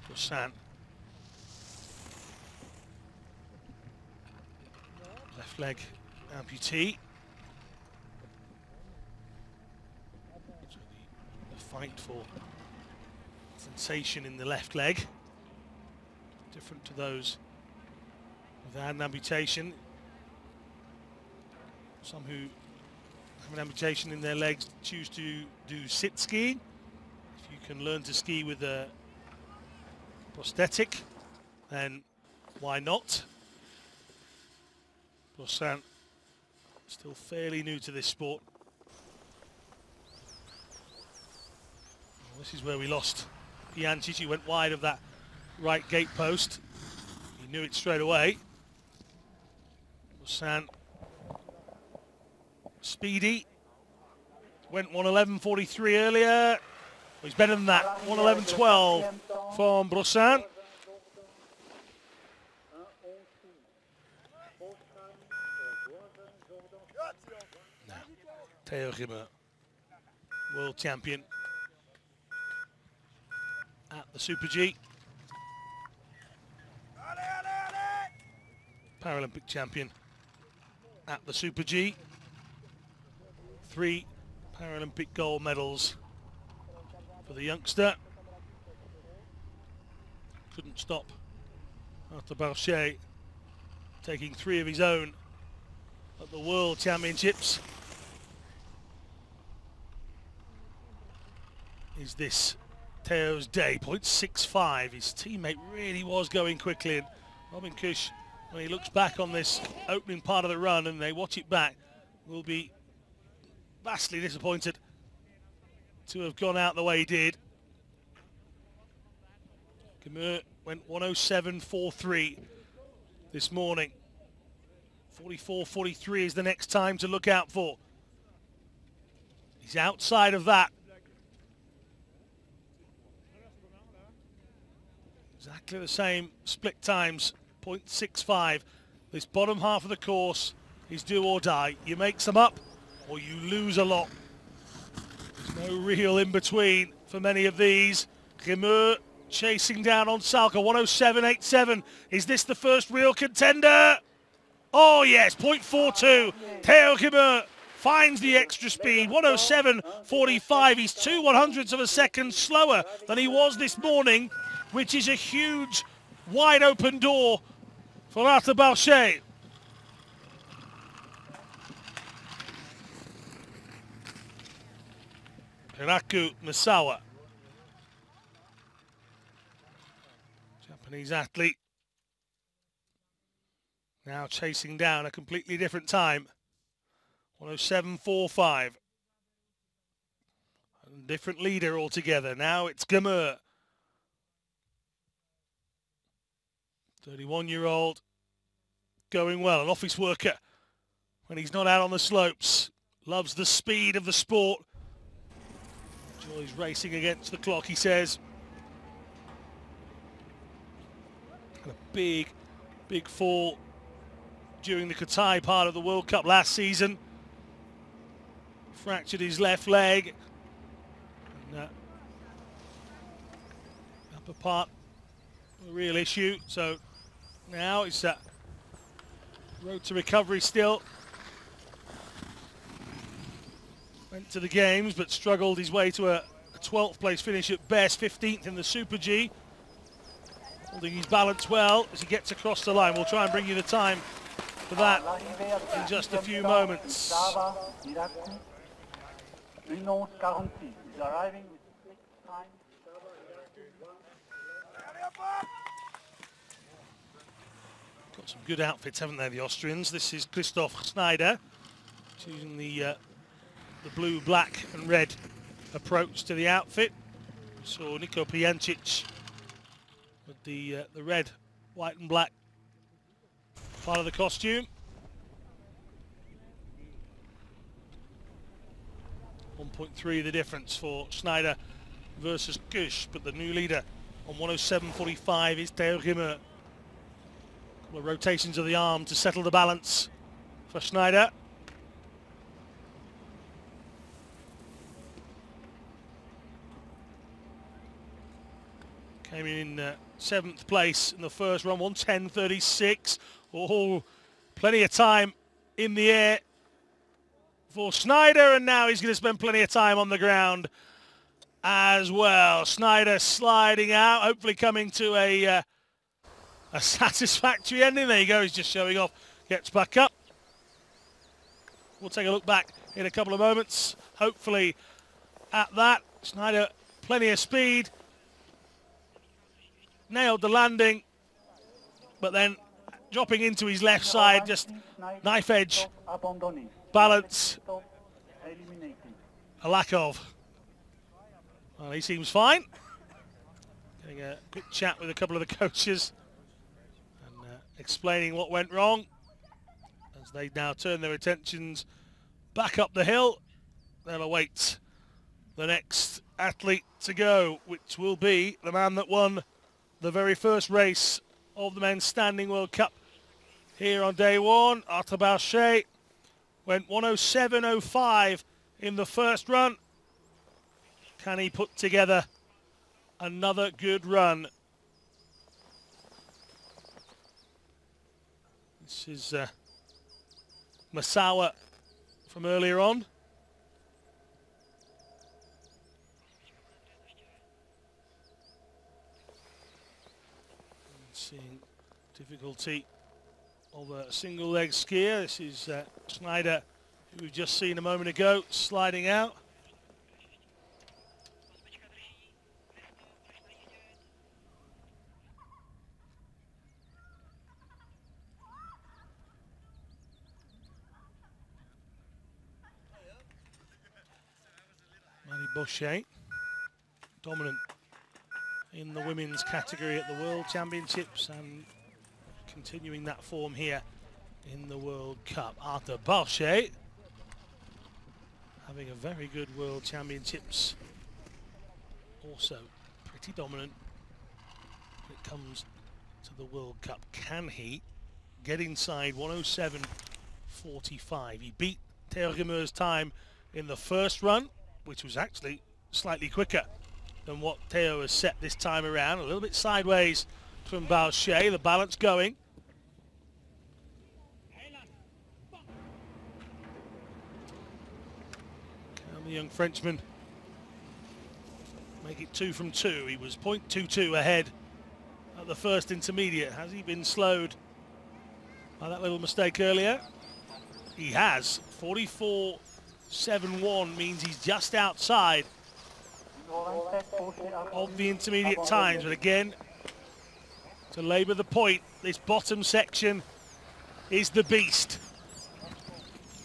Brossan. Left leg amputee. The fight for sensation in the left leg. Different to those without an amputation. Some who have an amputation in their legs choose to do sit skiing. If you can learn to ski with a prosthetic, then why not? Brossan still fairly new to this sport. Well, this is where we lost Pijancic. He went wide of that right gate post. He knew it straight away. Brossan speedy. Went 1:11.43 earlier. Well, he's better than that. 1:11.12 from Brossan. Now, Theo Rimmer, world champion at the Super G. Paralympic champion at the Super G. 3 Paralympic gold medals for the youngster. Couldn't stop after Barchet taking 3 of his own at the World Championships. Is this Theo's day? 0.65. His teammate really was going quickly, and Robin Kush, when he looks back on this opening part of the run and they watch it back, will be vastly disappointed to have gone out the way he did. Gemur went 1:07.43 this morning. 44.43 is the next time to look out for. He's outside of that. Exactly the same split times. 0.65. This bottom half of the course is do or die. You make some up or you lose a lot. There's no real in between for many of these. Gemur chasing down on Salka. 1:07.87. Is this the first real contender? Oh yes, 0.42. Theo Gemur finds the extra speed. 1:07.45. He's 0.02 of a second slower than he was this morning, which is a huge wide open door for Arthur Barchet. Hiraku Misawa, Japanese athlete, now chasing down a completely different time. 1:07.45. A different leader altogether. Now it's Gemur. 31-year-old, going well, an office worker when he's not out on the slopes. Loves the speed of the sport. Enjoys racing against the clock, he says. And a big, big fall during the Katai part of the World Cup last season. Fractured his left leg. And, upper part, a real issue. So now it's that road to recovery still. went to the Games but struggled his way to a 12th place finish at best, 15th in the Super G. Holding his balance well as he gets across the line. We'll try and bring you the time for that in just a few moments. Got some good outfits, haven't they, the Austrians? This is Christoph Schneider, choosing the blue, black and red approach to the outfit. We saw Nico Pijancic with the red, white and black part of the costume. 1.3 the difference for Schneider versus Gush, but the new leader on 107.45 is Theo Rimmer. Couple of rotations of the arm to settle the balance for Schneider. Came in 7th place in the first run, 110.36. Oh, plenty of time in the air for Schneider, and now he's going to spend plenty of time on the ground as well. Schneider sliding out, hopefully coming to a satisfactory ending. There you go, he's just showing off, gets back up. We'll take a look back in a couple of moments, hopefully at that. Schneider, plenty of speed. Nailed the landing, but then dropping into his left side, just knife edge balance, a lack of. Well, he seems fine. Getting a quick chat with a couple of the coaches and explaining what went wrong as they now turn their attentions back up the hill. They'll await the next athlete to go, which will be the man that won the very first race of the Men's Standing World Cup here on day one. Arthur Bauchet went 107.05 in the first run. Can he put together another good run? This is Masawa from earlier on. Seeing difficulty of a single leg skier. This is Schneider, who we've just seen a moment ago, sliding out. Bauchet, dominant in the women's category at the World Championships and continuing that form here in the World Cup. Arthur Bauchet having a very good World Championships, also pretty dominant when it comes to the World Cup. Can he get inside 107.45? He beat Theo Rimmer's time in the first run, which was actually slightly quicker than what Theo has set this time around. A little bit sideways from Bauchet, the balance going. Can the young Frenchman make it 2 from 2? He was 0.22 ahead at the first intermediate. Has he been slowed by that little mistake earlier? He has. 44.71 means he's just outside of the intermediate times. But again, to labour the point, this bottom section is the beast.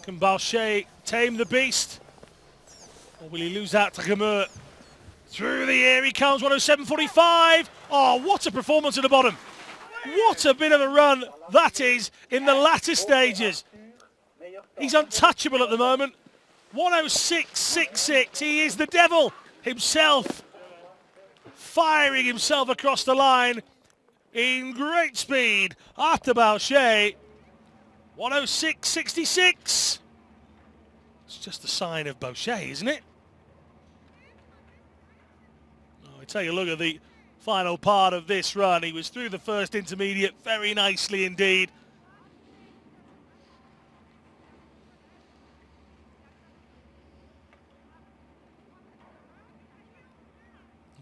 Can Bauchet tame the beast? Or will he lose out to Rimmer? Through the air he comes, 107.45. Oh, what a performance at the bottom. What a bit of a run that is in the latter stages. He's untouchable at the moment. 106.66. He is the devil himself, firing himself across the line in great speed. Arthur Bauchet, 106.66. It's just a sign of Bauchet, isn't it? Oh, I take a look at the final part of this run. He was through the first intermediate very nicely indeed.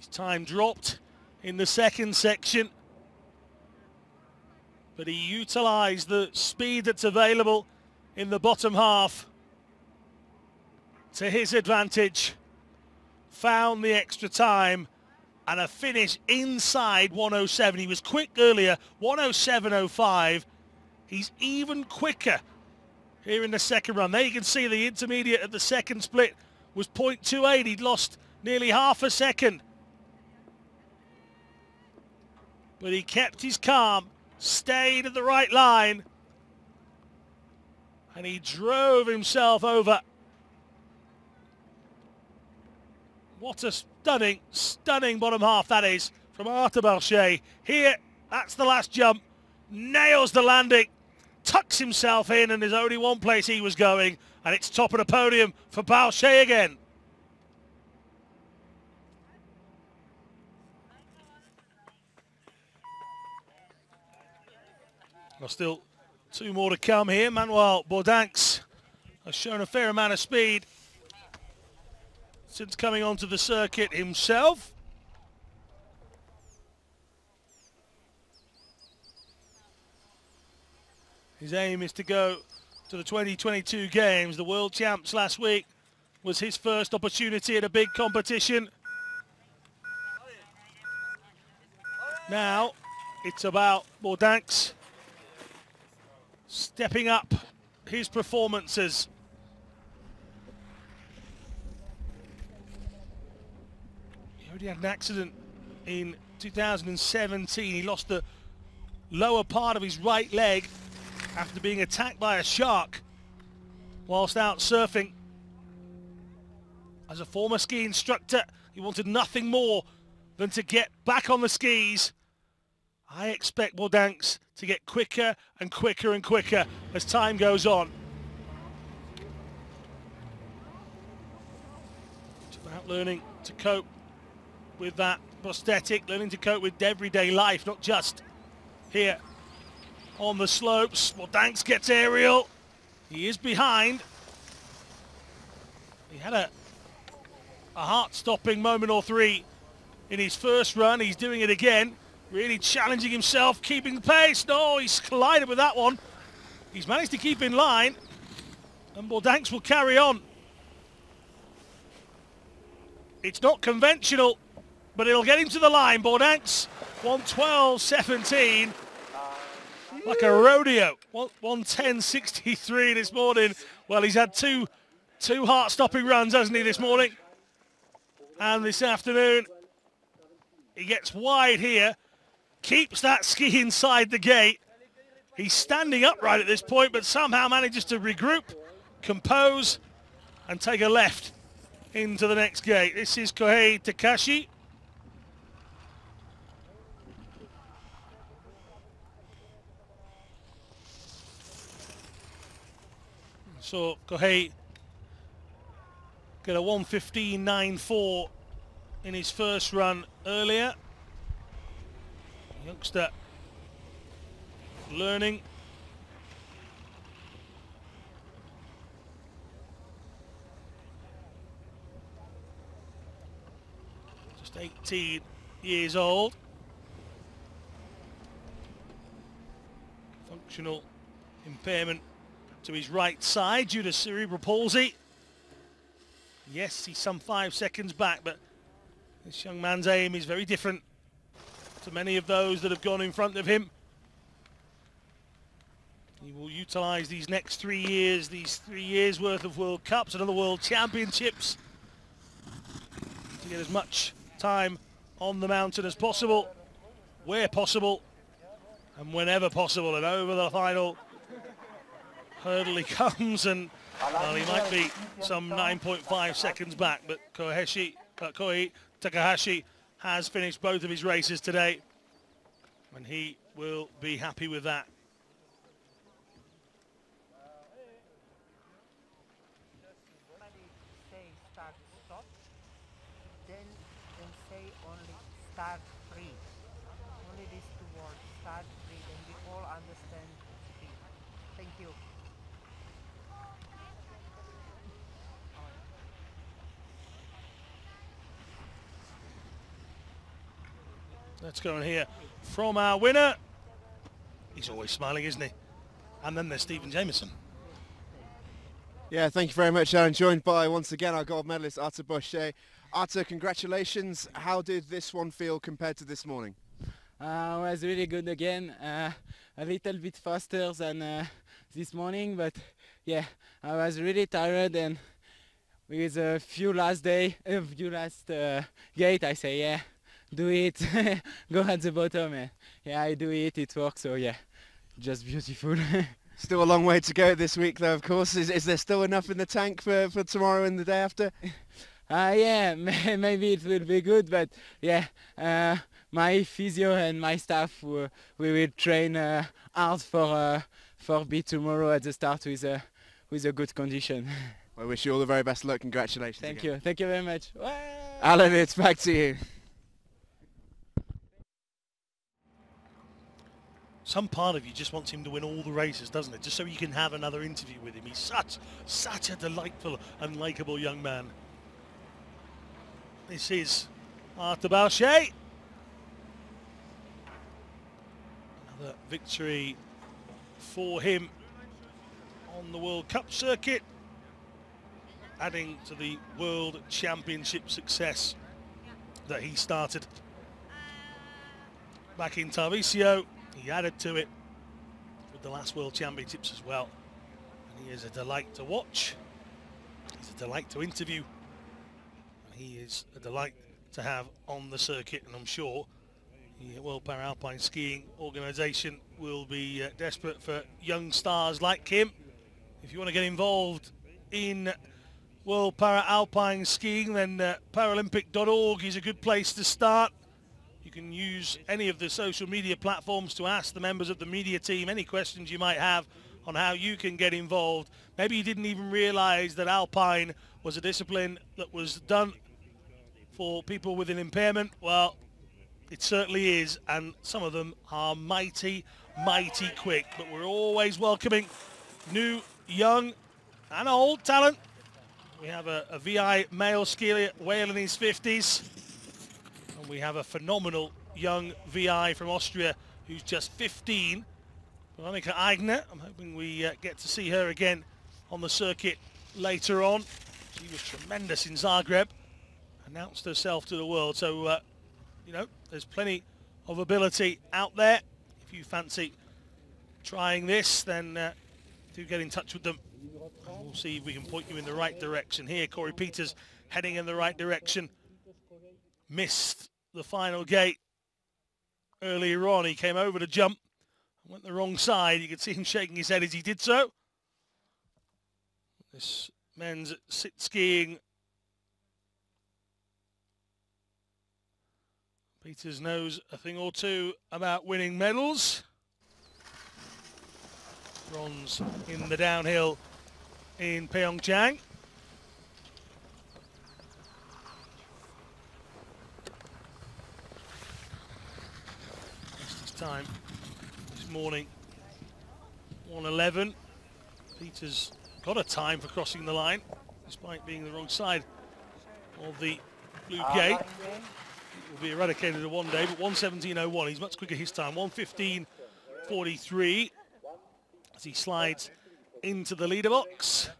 His time dropped in the second section, but he utilised the speed that's available in the bottom half to his advantage, found the extra time, and a finish inside 107. He was quick earlier, 107.05. He's even quicker here in the second run. There you can see the intermediate at the second split was 0.28. He'd lost nearly half a second. But he kept his calm, stayed at the right line, and he drove himself over. What a stunning, stunning bottom half that is from Arthur Balchet. Here, that's the last jump. Nails the landing, tucks himself in, and there's only one place he was going, and it's top of the podium for Balchet again. Well, still two more to come here. Manuel Bordanks has shown a fair amount of speed since coming onto the circuit himself. His aim is to go to the 2022 games. The World Champs last week was his first opportunity at a big competition. Now it's about Bordanks stepping up his performances. He already had an accident in 2017. He lost the lower part of his right leg after being attacked by a shark whilst out surfing. As a former ski instructor, he wanted nothing more than to get back on the skis. I expect Bordanks to get quicker and quicker and quicker as time goes on. It's about learning to cope with that prosthetic, learning to cope with everyday life, not just here on the slopes. Bordanks gets aerial. He is behind. He had a heart-stopping moment or three in his first run. He's doing it again. Really challenging himself, keeping the pace. No, he's collided with that one. He's managed to keep in line, and Bordanks will carry on. It's not conventional, but it'll get him to the line. Bordanks, 1:12.17, like a rodeo. 1:10.63 this morning. Well, he's had two heart-stopping runs, hasn't he, this morning? And this afternoon, he gets wide here. Keeps that ski inside the gate. He's standing upright at this point, but somehow manages to regroup, compose, and take a left into the next gate. This is Kohei Takashi. So Kohei got a 1:15.94 in his first run earlier. Youngster learning. Just 18 years old. Functional impairment to his right side due to cerebral palsy. Yes, he's some 5 seconds back, but this young man's aim is very different to many of those that have gone in front of him. He will utilise these next 3 years, these 3 years worth of World Cups and other World Championships to get as much time on the mountain as possible, where possible, and whenever possible. And over the final hurdle he comes, and well, he might be some 9.5 seconds back, but Kohei Takahashi has finished both of his races today, and he will be happy with that. Say start stop, then say only start free. Only these two words, start free, and we all understand free. Thank you. Let's go and hear from our winner. He's always smiling, isn't he? And then there's Stephen Jameson. Yeah, thank you very much, Alan. Joined by, once again, our gold medalist, Arthur Bochet. Arthur, congratulations. How did this one feel compared to this morning? Was really good again. A little bit faster than this morning, but yeah, I was really tired, and with a few last gate, I say, yeah, do it, go at the bottom, and yeah, I do it, it works, so yeah, just beautiful. Still a long way to go this week, though, of course. Is there still enough in the tank for tomorrow and the day after? Yeah, maybe it will be good, but yeah, my physio and my staff, we will train hard for B tomorrow at the start with a good condition. I wish you all the very best luck. Congratulations. Thank you very much. Alan, it's back to you. Some part of you just wants him to win all the races, doesn't it? Just so you can have another interview with him. He's such a delightful and likeable young man. This is Arthur Bochet. Another victory for him on the World Cup circuit, adding to the World Championship success that he started back in Tarvisio. He added to it with the last World Championships as well. And he is a delight to watch. He's a delight to interview. And he is a delight to have on the circuit. And I'm sure the World Paralpine Skiing Organisation will be desperate for young stars like him. If you want to get involved in World Paralpine Skiing, then Paralympic.org is a good place to start. You can use any of the social media platforms to ask the members of the media team any questions you might have on how you can get involved. Maybe you didn't even realize that Alpine was a discipline that was done for people with an impairment. Well, it certainly is, and some of them are mighty, mighty quick. But we're always welcoming new, young and old talent. We have a VI male skier well in his 50s. And we have a phenomenal young VI from Austria who's just 15. Veronika Eigner. I'm hoping we get to see her again on the circuit later on. She was tremendous in Zagreb. Announced herself to the world. So, you know, there's plenty of ability out there. If you fancy trying this, then do get in touch with them. And we'll see if we can point you in the right direction. Here, Corey Peters heading in the right direction. Missed the final gate earlier on. He came over to jump, went the wrong side. You could see him shaking his head as he did so. This men's sit skiing. Peters knows a thing or two about winning medals. Bronze in the downhill in Pyeongchang. Missed his time this morning. 1:11. Peters got a time for crossing the line, despite being the wrong side of the blue gate. It will be eradicated in one day, but 1:17.01. He's much quicker his time. 1:15.43 as he slides into the leader box.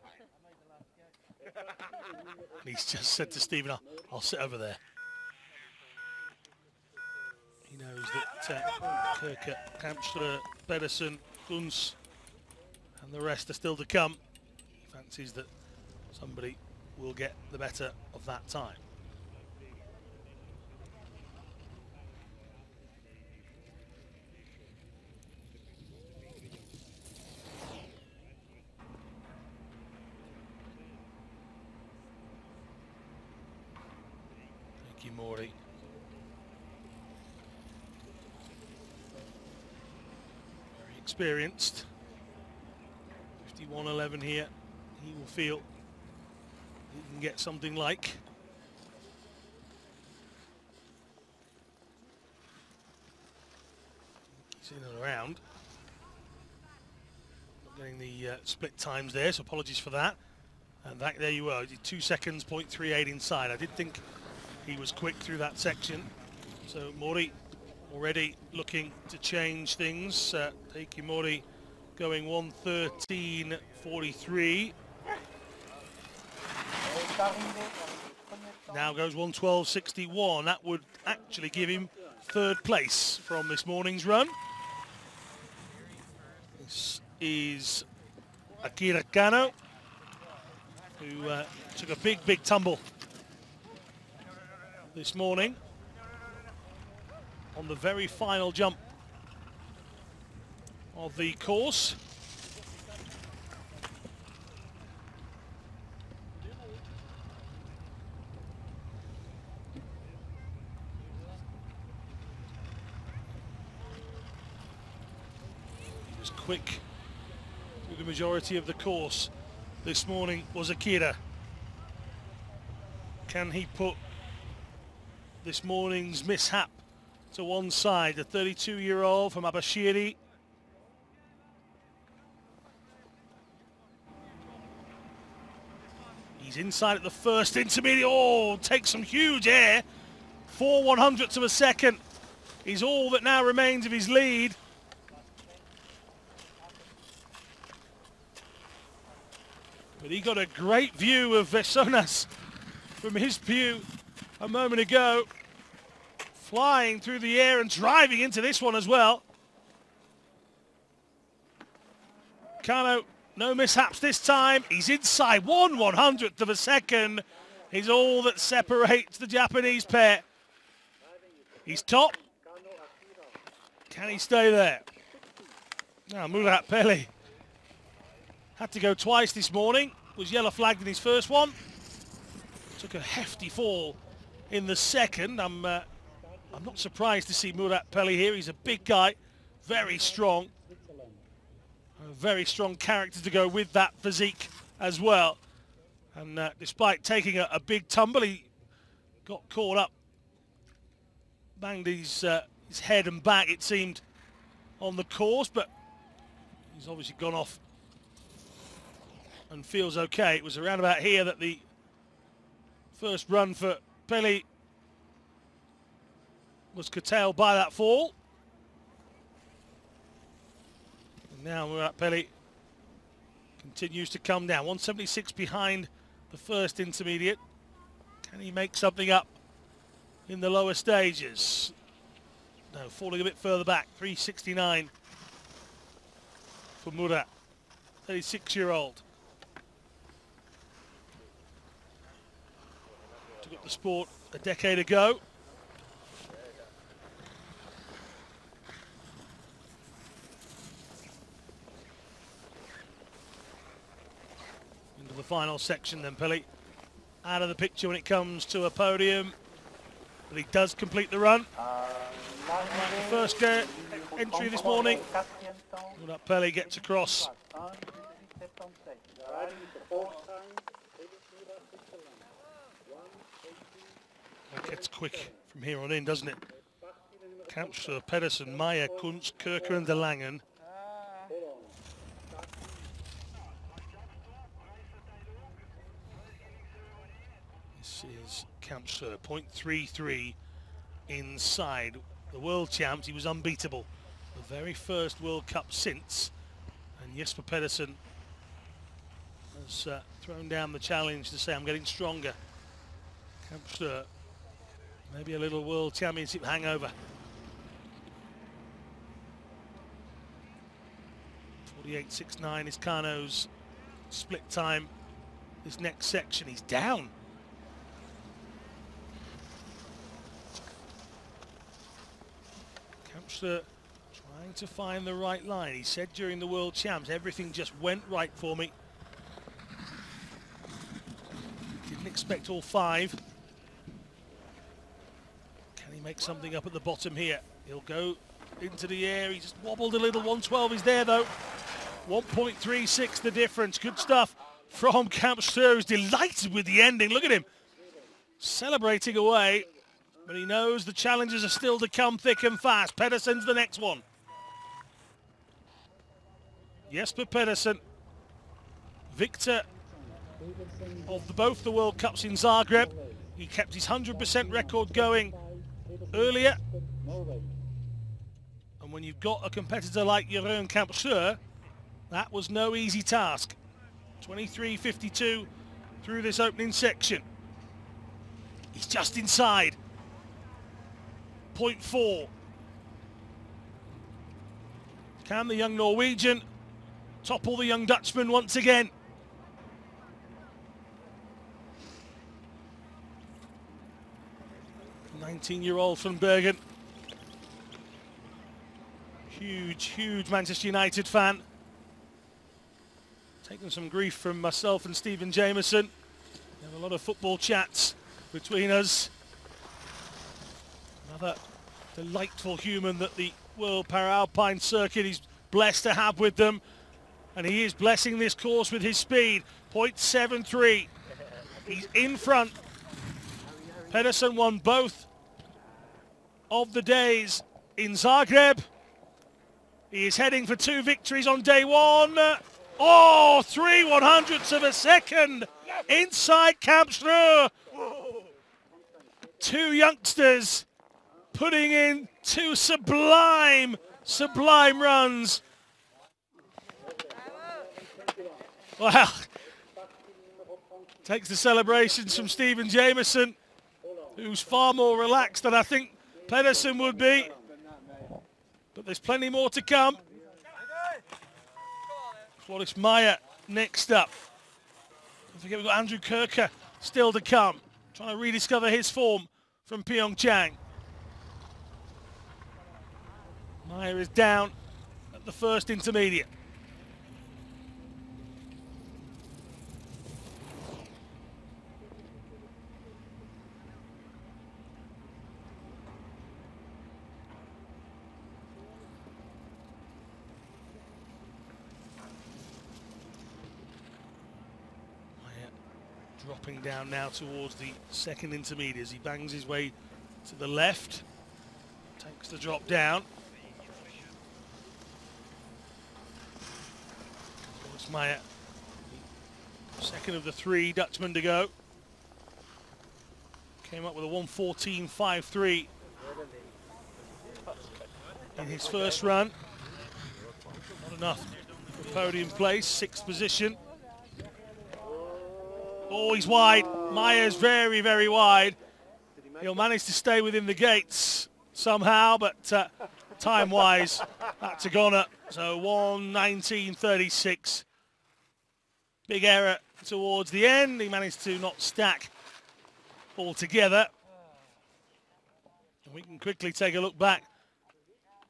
And he's just said to Stephen, I'll sit over there. He knows that Kirke, Hamstra, Pedersen, Kunz and the rest are still to come. He fancies that somebody will get the better of that time. Mori. Very experienced. 51:11 here. He will feel he can get something like. He's in and around. Not getting the split times there, so apologies for that. And back there you were, 2 seconds, 0.38 inside. I did think he was quick through that section. So Mori already looking to change things. Taiki Mori going 1:13.43. Now goes 1:12.61. That would actually give him third place from this morning's run. This is Akira Kano, who took a big tumble this morning on the very final jump of the course. He was quick through the majority of the course this morning, was Akira. Can he put this morning's mishap to one side? The 32-year-old from Abashiri. He's inside at the first intermediate. Oh, takes some huge air. 4/100ths of a second is all that now remains of his lead. But he got a great view of Veysonnaz from his view a moment ago. Flying through the air and driving into this one as well. Kano, no mishaps this time. He's inside. 1/100th of a second is all that separates the Japanese pair. He's top. Can he stay there? Now Murat Peli had to go twice this morning. Was yellow flagged in his first one. Took a hefty fall in the second. I'm not surprised to see Murat Peli here. He's a big guy, very strong. A very strong character to go with that physique as well. And despite taking a big tumble, he got caught up, banged his head and back, it seemed, on the course, but he's obviously gone off and feels okay. It was around about here that the first run for Peli was curtailed by that fall. And now Murat Peli continues to come down. 176 behind the first intermediate. Can he make something up in the lower stages? No, falling a bit further back. 369 for Murat, 36-year-old. Took up the sport a decade ago. Into the final section then, Peli. Out of the picture when it comes to a podium. But he does complete the run. The first entry this morning. Murat Peli gets across. That gets quick from here on in, doesn't it? Kampfer, Pedersen, Meyer, Kunz, Kirker and De Langen. This is Kampfer, 0.33 inside. The world champs, he was unbeatable. The very first World Cup since. And Jesper Pedersen has thrown down the challenge to say, I'm getting stronger. Kampfer, maybe a little World Championship hangover. 48.69 is Kano's split time. This next section, he's down. Kampfer trying to find the right line. He said during the World Champs, everything just went right for me. Didn't expect all five. Can he make something up at the bottom here? He'll go into the air. He just wobbled a little. 112 is there though. 1.36 the difference. Good stuff from Kampfer, who's delighted with the ending. Look at him celebrating away. But he knows the challenges are still to come thick and fast. Pedersen's the next one. Jesper Pedersen, victor of both the World Cups in Zagreb. He kept his 100% record going earlier. And when you've got a competitor like Jeroen Kampschreur, that was no easy task. 23.52 through this opening section. He's just inside. 0.4. Can the young Norwegian topple the young Dutchman once again? "19-year-old from Bergen. Huge Manchester United fan. Taking some grief from myself and Stephen Jameson. We have a lot of football chats between us. Another delightful human that the World Paralpine circuit is blessed to have with them. And he is blessing this course with his speed. 0.73. He's in front. Pedersen won both of the days in Zagreb. He is heading for 2 victories on day 1. Oh, 3/100ths of a second inside Kampschreur. 2 youngsters putting in 2 sublime runs. Well, takes the celebrations from Stephen Jameson, who's far more relaxed than I think Pedersen would be. But there's plenty more to come. Floris Meyer next up. Don't forget we've got Andrew Kirker still to come. Trying to rediscover his form from Pyeongchang. Meyer is down at the first intermediate. Dropping down now towards the second intermediate as he bangs his way to the left. Takes the drop down. Floris Meyer, second of the 3 Dutchmen to go. Came up with a 1:14.53 in his first run. Not enough for podium place, 6th position. Oh, he's wide. Meyer's very wide. He'll manage to stay within the gates somehow, but time-wise, that's a goner. So 1:19.36. Big error towards the end. He managed to not stack altogether. And we can quickly take a look back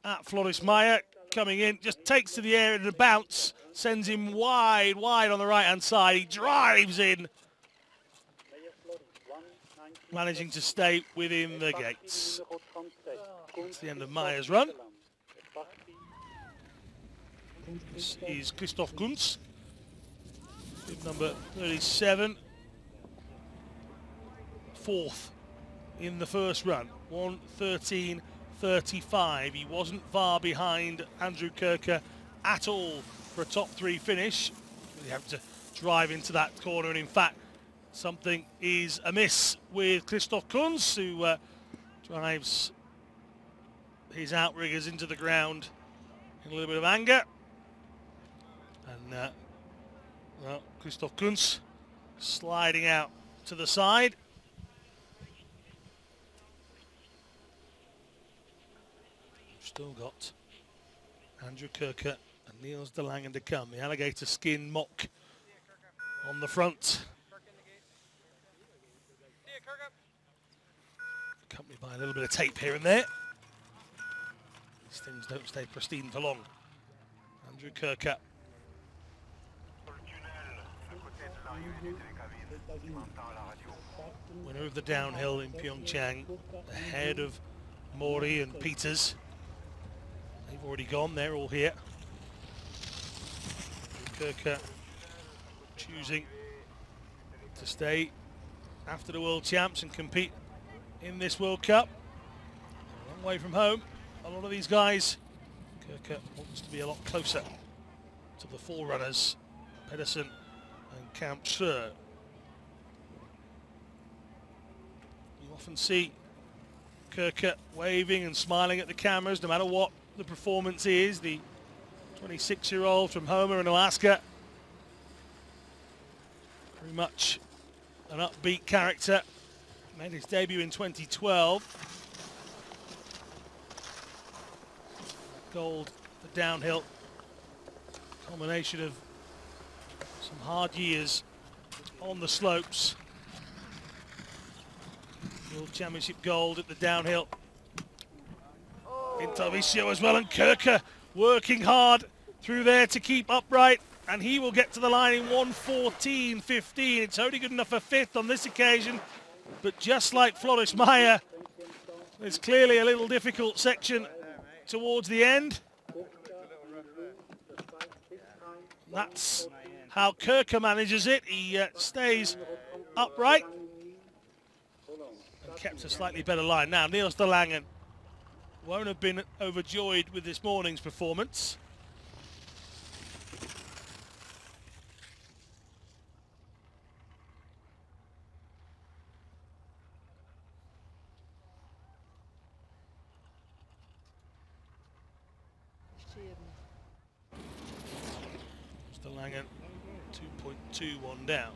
at Floris Meyer coming in. Just takes to the air and a bounce. Sends him wide on the right-hand side. He drives in. Managing to stay within the gates. That's the end of Meyer's run. This is Christoph Kunz, bib number 37. 4th in the first run, 1:13.35. He wasn't far behind Andrew Kirker at all for a top 3 finish. You have to drive into that corner, and in fact, something is amiss with Christoph Kunz, who drives his outriggers into the ground in a little bit of anger. And well, Christoph Kunz sliding out to the side. We've still got Andrew Kirker and Niels de Langen to come. The alligator skin mock on the front. Accompanied by a little bit of tape here and there. These things don't stay pristine for long. Andrew Kirker. Winner of the downhill in Pyeongchang, ahead of Mori and Peters. They've already gone, they're all here. Kirker choosing to stay after the World Champs and compete in this World Cup. A long way from home, a lot of these guys. Kirker wants to be a lot closer to the forerunners, Pedersen and Kampschreur. You often see Kirker waving and smiling at the cameras no matter what the performance is. The 26-year-old from Homer in Alaska. Very much an upbeat character. Made his debut in 2012. Gold, the downhill. Combination of some hard years on the slopes. World Championship gold at the downhill. In Tarvisio as well, and Kirker working hard through there to keep upright, and he will get to the line in 1:14.15. It's only good enough for fifth on this occasion, but just like Floris Meyer, there's clearly a little difficult section towards the end. That's how Kirker manages it. He stays upright and kept a slightly better line. Now, Niels de Langen won't have been overjoyed with this morning's performance. De Langen 2.21 down.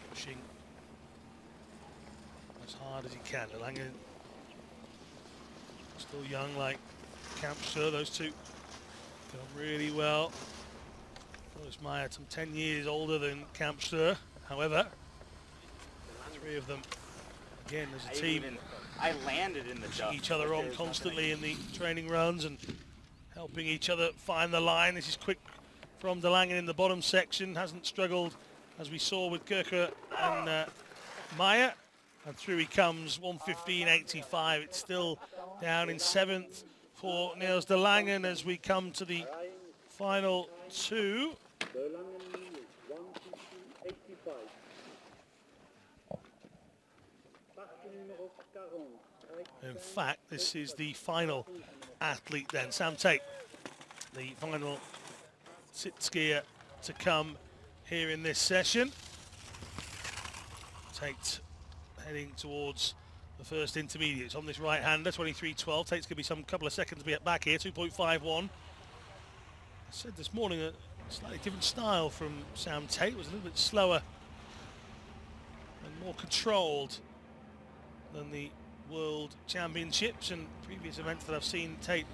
Pushing as hard as he can. De Langen still young like Kampster. Those two go really well. Floris Meyer, some 10 years older than Kampster. However, three of them, again, as a team, I landed in the dust. Each other on constantly in the training runs and helping each other find the line. This is quick from De Langen in the bottom section. Hasn't struggled, as we saw with Kirker and Meyer. And through he comes, 1:15.85. It's still down in seventh for Niels de Langen as we come to the final two. In fact, this is the final athlete then. Sam Tate, the final sit skier to come here in this session. Tate heading towards the first intermediates on this right-hander, 23.12. Tate's going to be some couple of seconds back here, 2.51. I said this morning a slightly different style from Sam Tate. It was a little bit slower and more controlled than the World Championships and previous events that I've seen Tate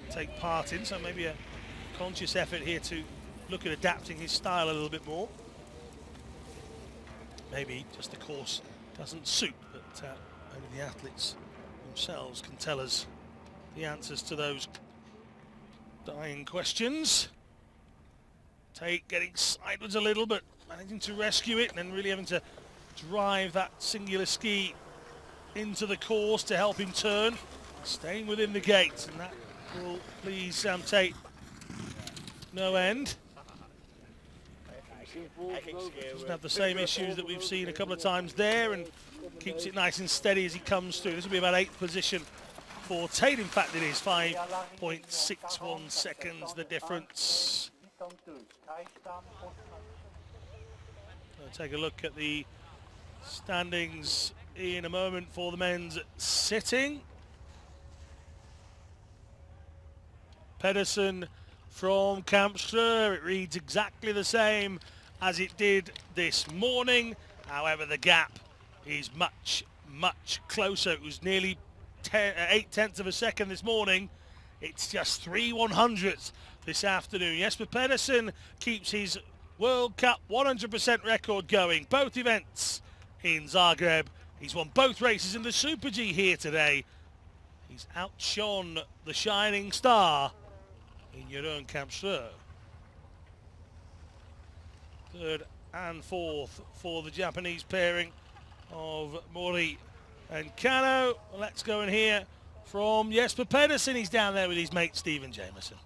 take part in. So maybe a conscious effort here to look at adapting his style a little bit more. Maybe just the course doesn't suit, but only the athletes themselves can tell us the answers to those dying questions. Tate getting sideways a little, but managing to rescue it and then really having to drive that singular ski into the course to help him turn, staying within the gates, and that will please Sam Tate no end. Doesn't have the same issues that we've seen a couple of times there, and keeps it nice and steady as he comes through. This will be about 8th position for Tate. In fact, it is 5.61 seconds the difference. We'll take a look at the standings in a moment for the men's sitting. Pedersen from Kampster, it reads exactly the same as it did this morning. However, the gap is much, much closer. It was nearly 8/10 of a second this morning. It's just 3/100ths this afternoon. Jesper Pedersen keeps his World Cup 100% record going. Both events in Zagreb. He's won both races in the Super G here today. He's outshone the shining star in Jeroen Kampster. Third and fourth for the Japanese pairing of Mori and Kano. Let's go and hear from Jesper Pedersen. He's down there with his mate Stephen Jameson.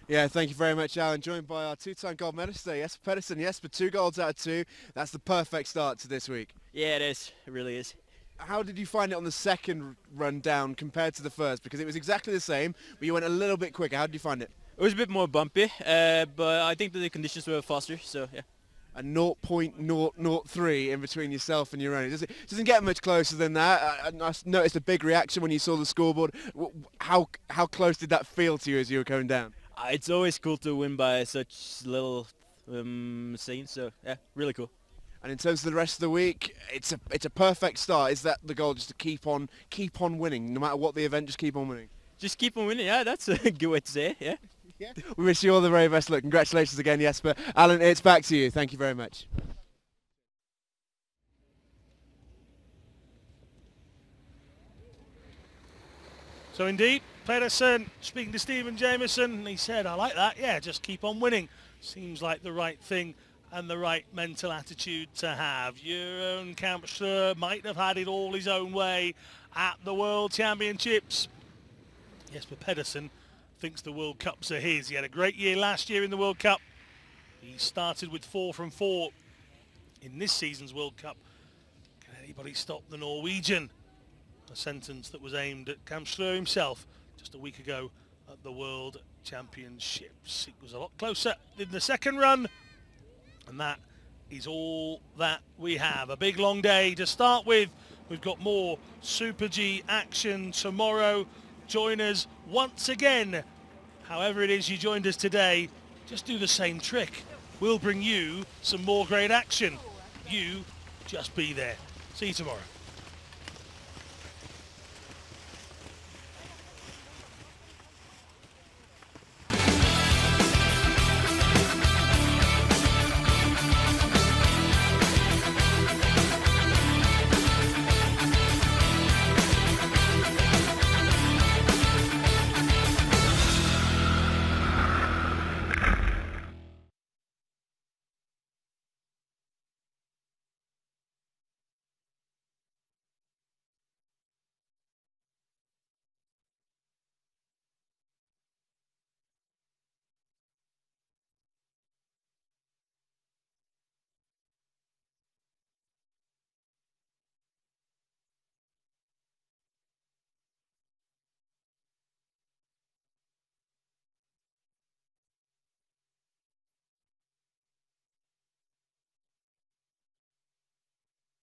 Yeah, thank you very much, Alan. Joined by our two-time gold medalist today, Jesper Pedersen. Jesper, 2 golds out of 2. That's the perfect start to this week. Yeah, it is. It really is. How did you find it on the second run down compared to the first? Because it was exactly the same, but you went a little bit quicker. How did you find it? It was a bit more bumpy, but I think that the conditions were faster, so yeah. A 0.003 in between yourself and your own. It doesn't get much closer than that. I noticed a big reaction when you saw the scoreboard. How close did that feel to you as you were going down? It's always cool to win by such little scenes, so yeah, really cool. And in terms of the rest of the week, it's a perfect start. Is that the goal, just to keep on winning, no matter what the event, just keep on winning? Just keep on winning, yeah, that's a good way to say it, yeah. Yeah. We wish you all the very best luck. Congratulations again, Jesper. Alan, it's back to you. Thank you very much. So indeed, Pedersen speaking to Stephen Jameson, and he said, I like that, yeah, just keep on winning. Seems like the right thing and the right mental attitude to have. Jeroen Kampschler might have had it all his own way at the World Championships. Jesper Pedersen thinks the World Cups are his. He had a great year last year in the World Cup. He started with 4 from 4 in this season's World Cup. Can anybody stop the Norwegian? A sentence that was aimed at Kampschler himself just a week ago at the World Championships. It was a lot closer in the second run, and that is all that we have. A big long day to start with. We've got more Super G action tomorrow. Join us once again. However it is you joined us today, just do the same trick. We'll bring you some more great action. You just be there. See you tomorrow.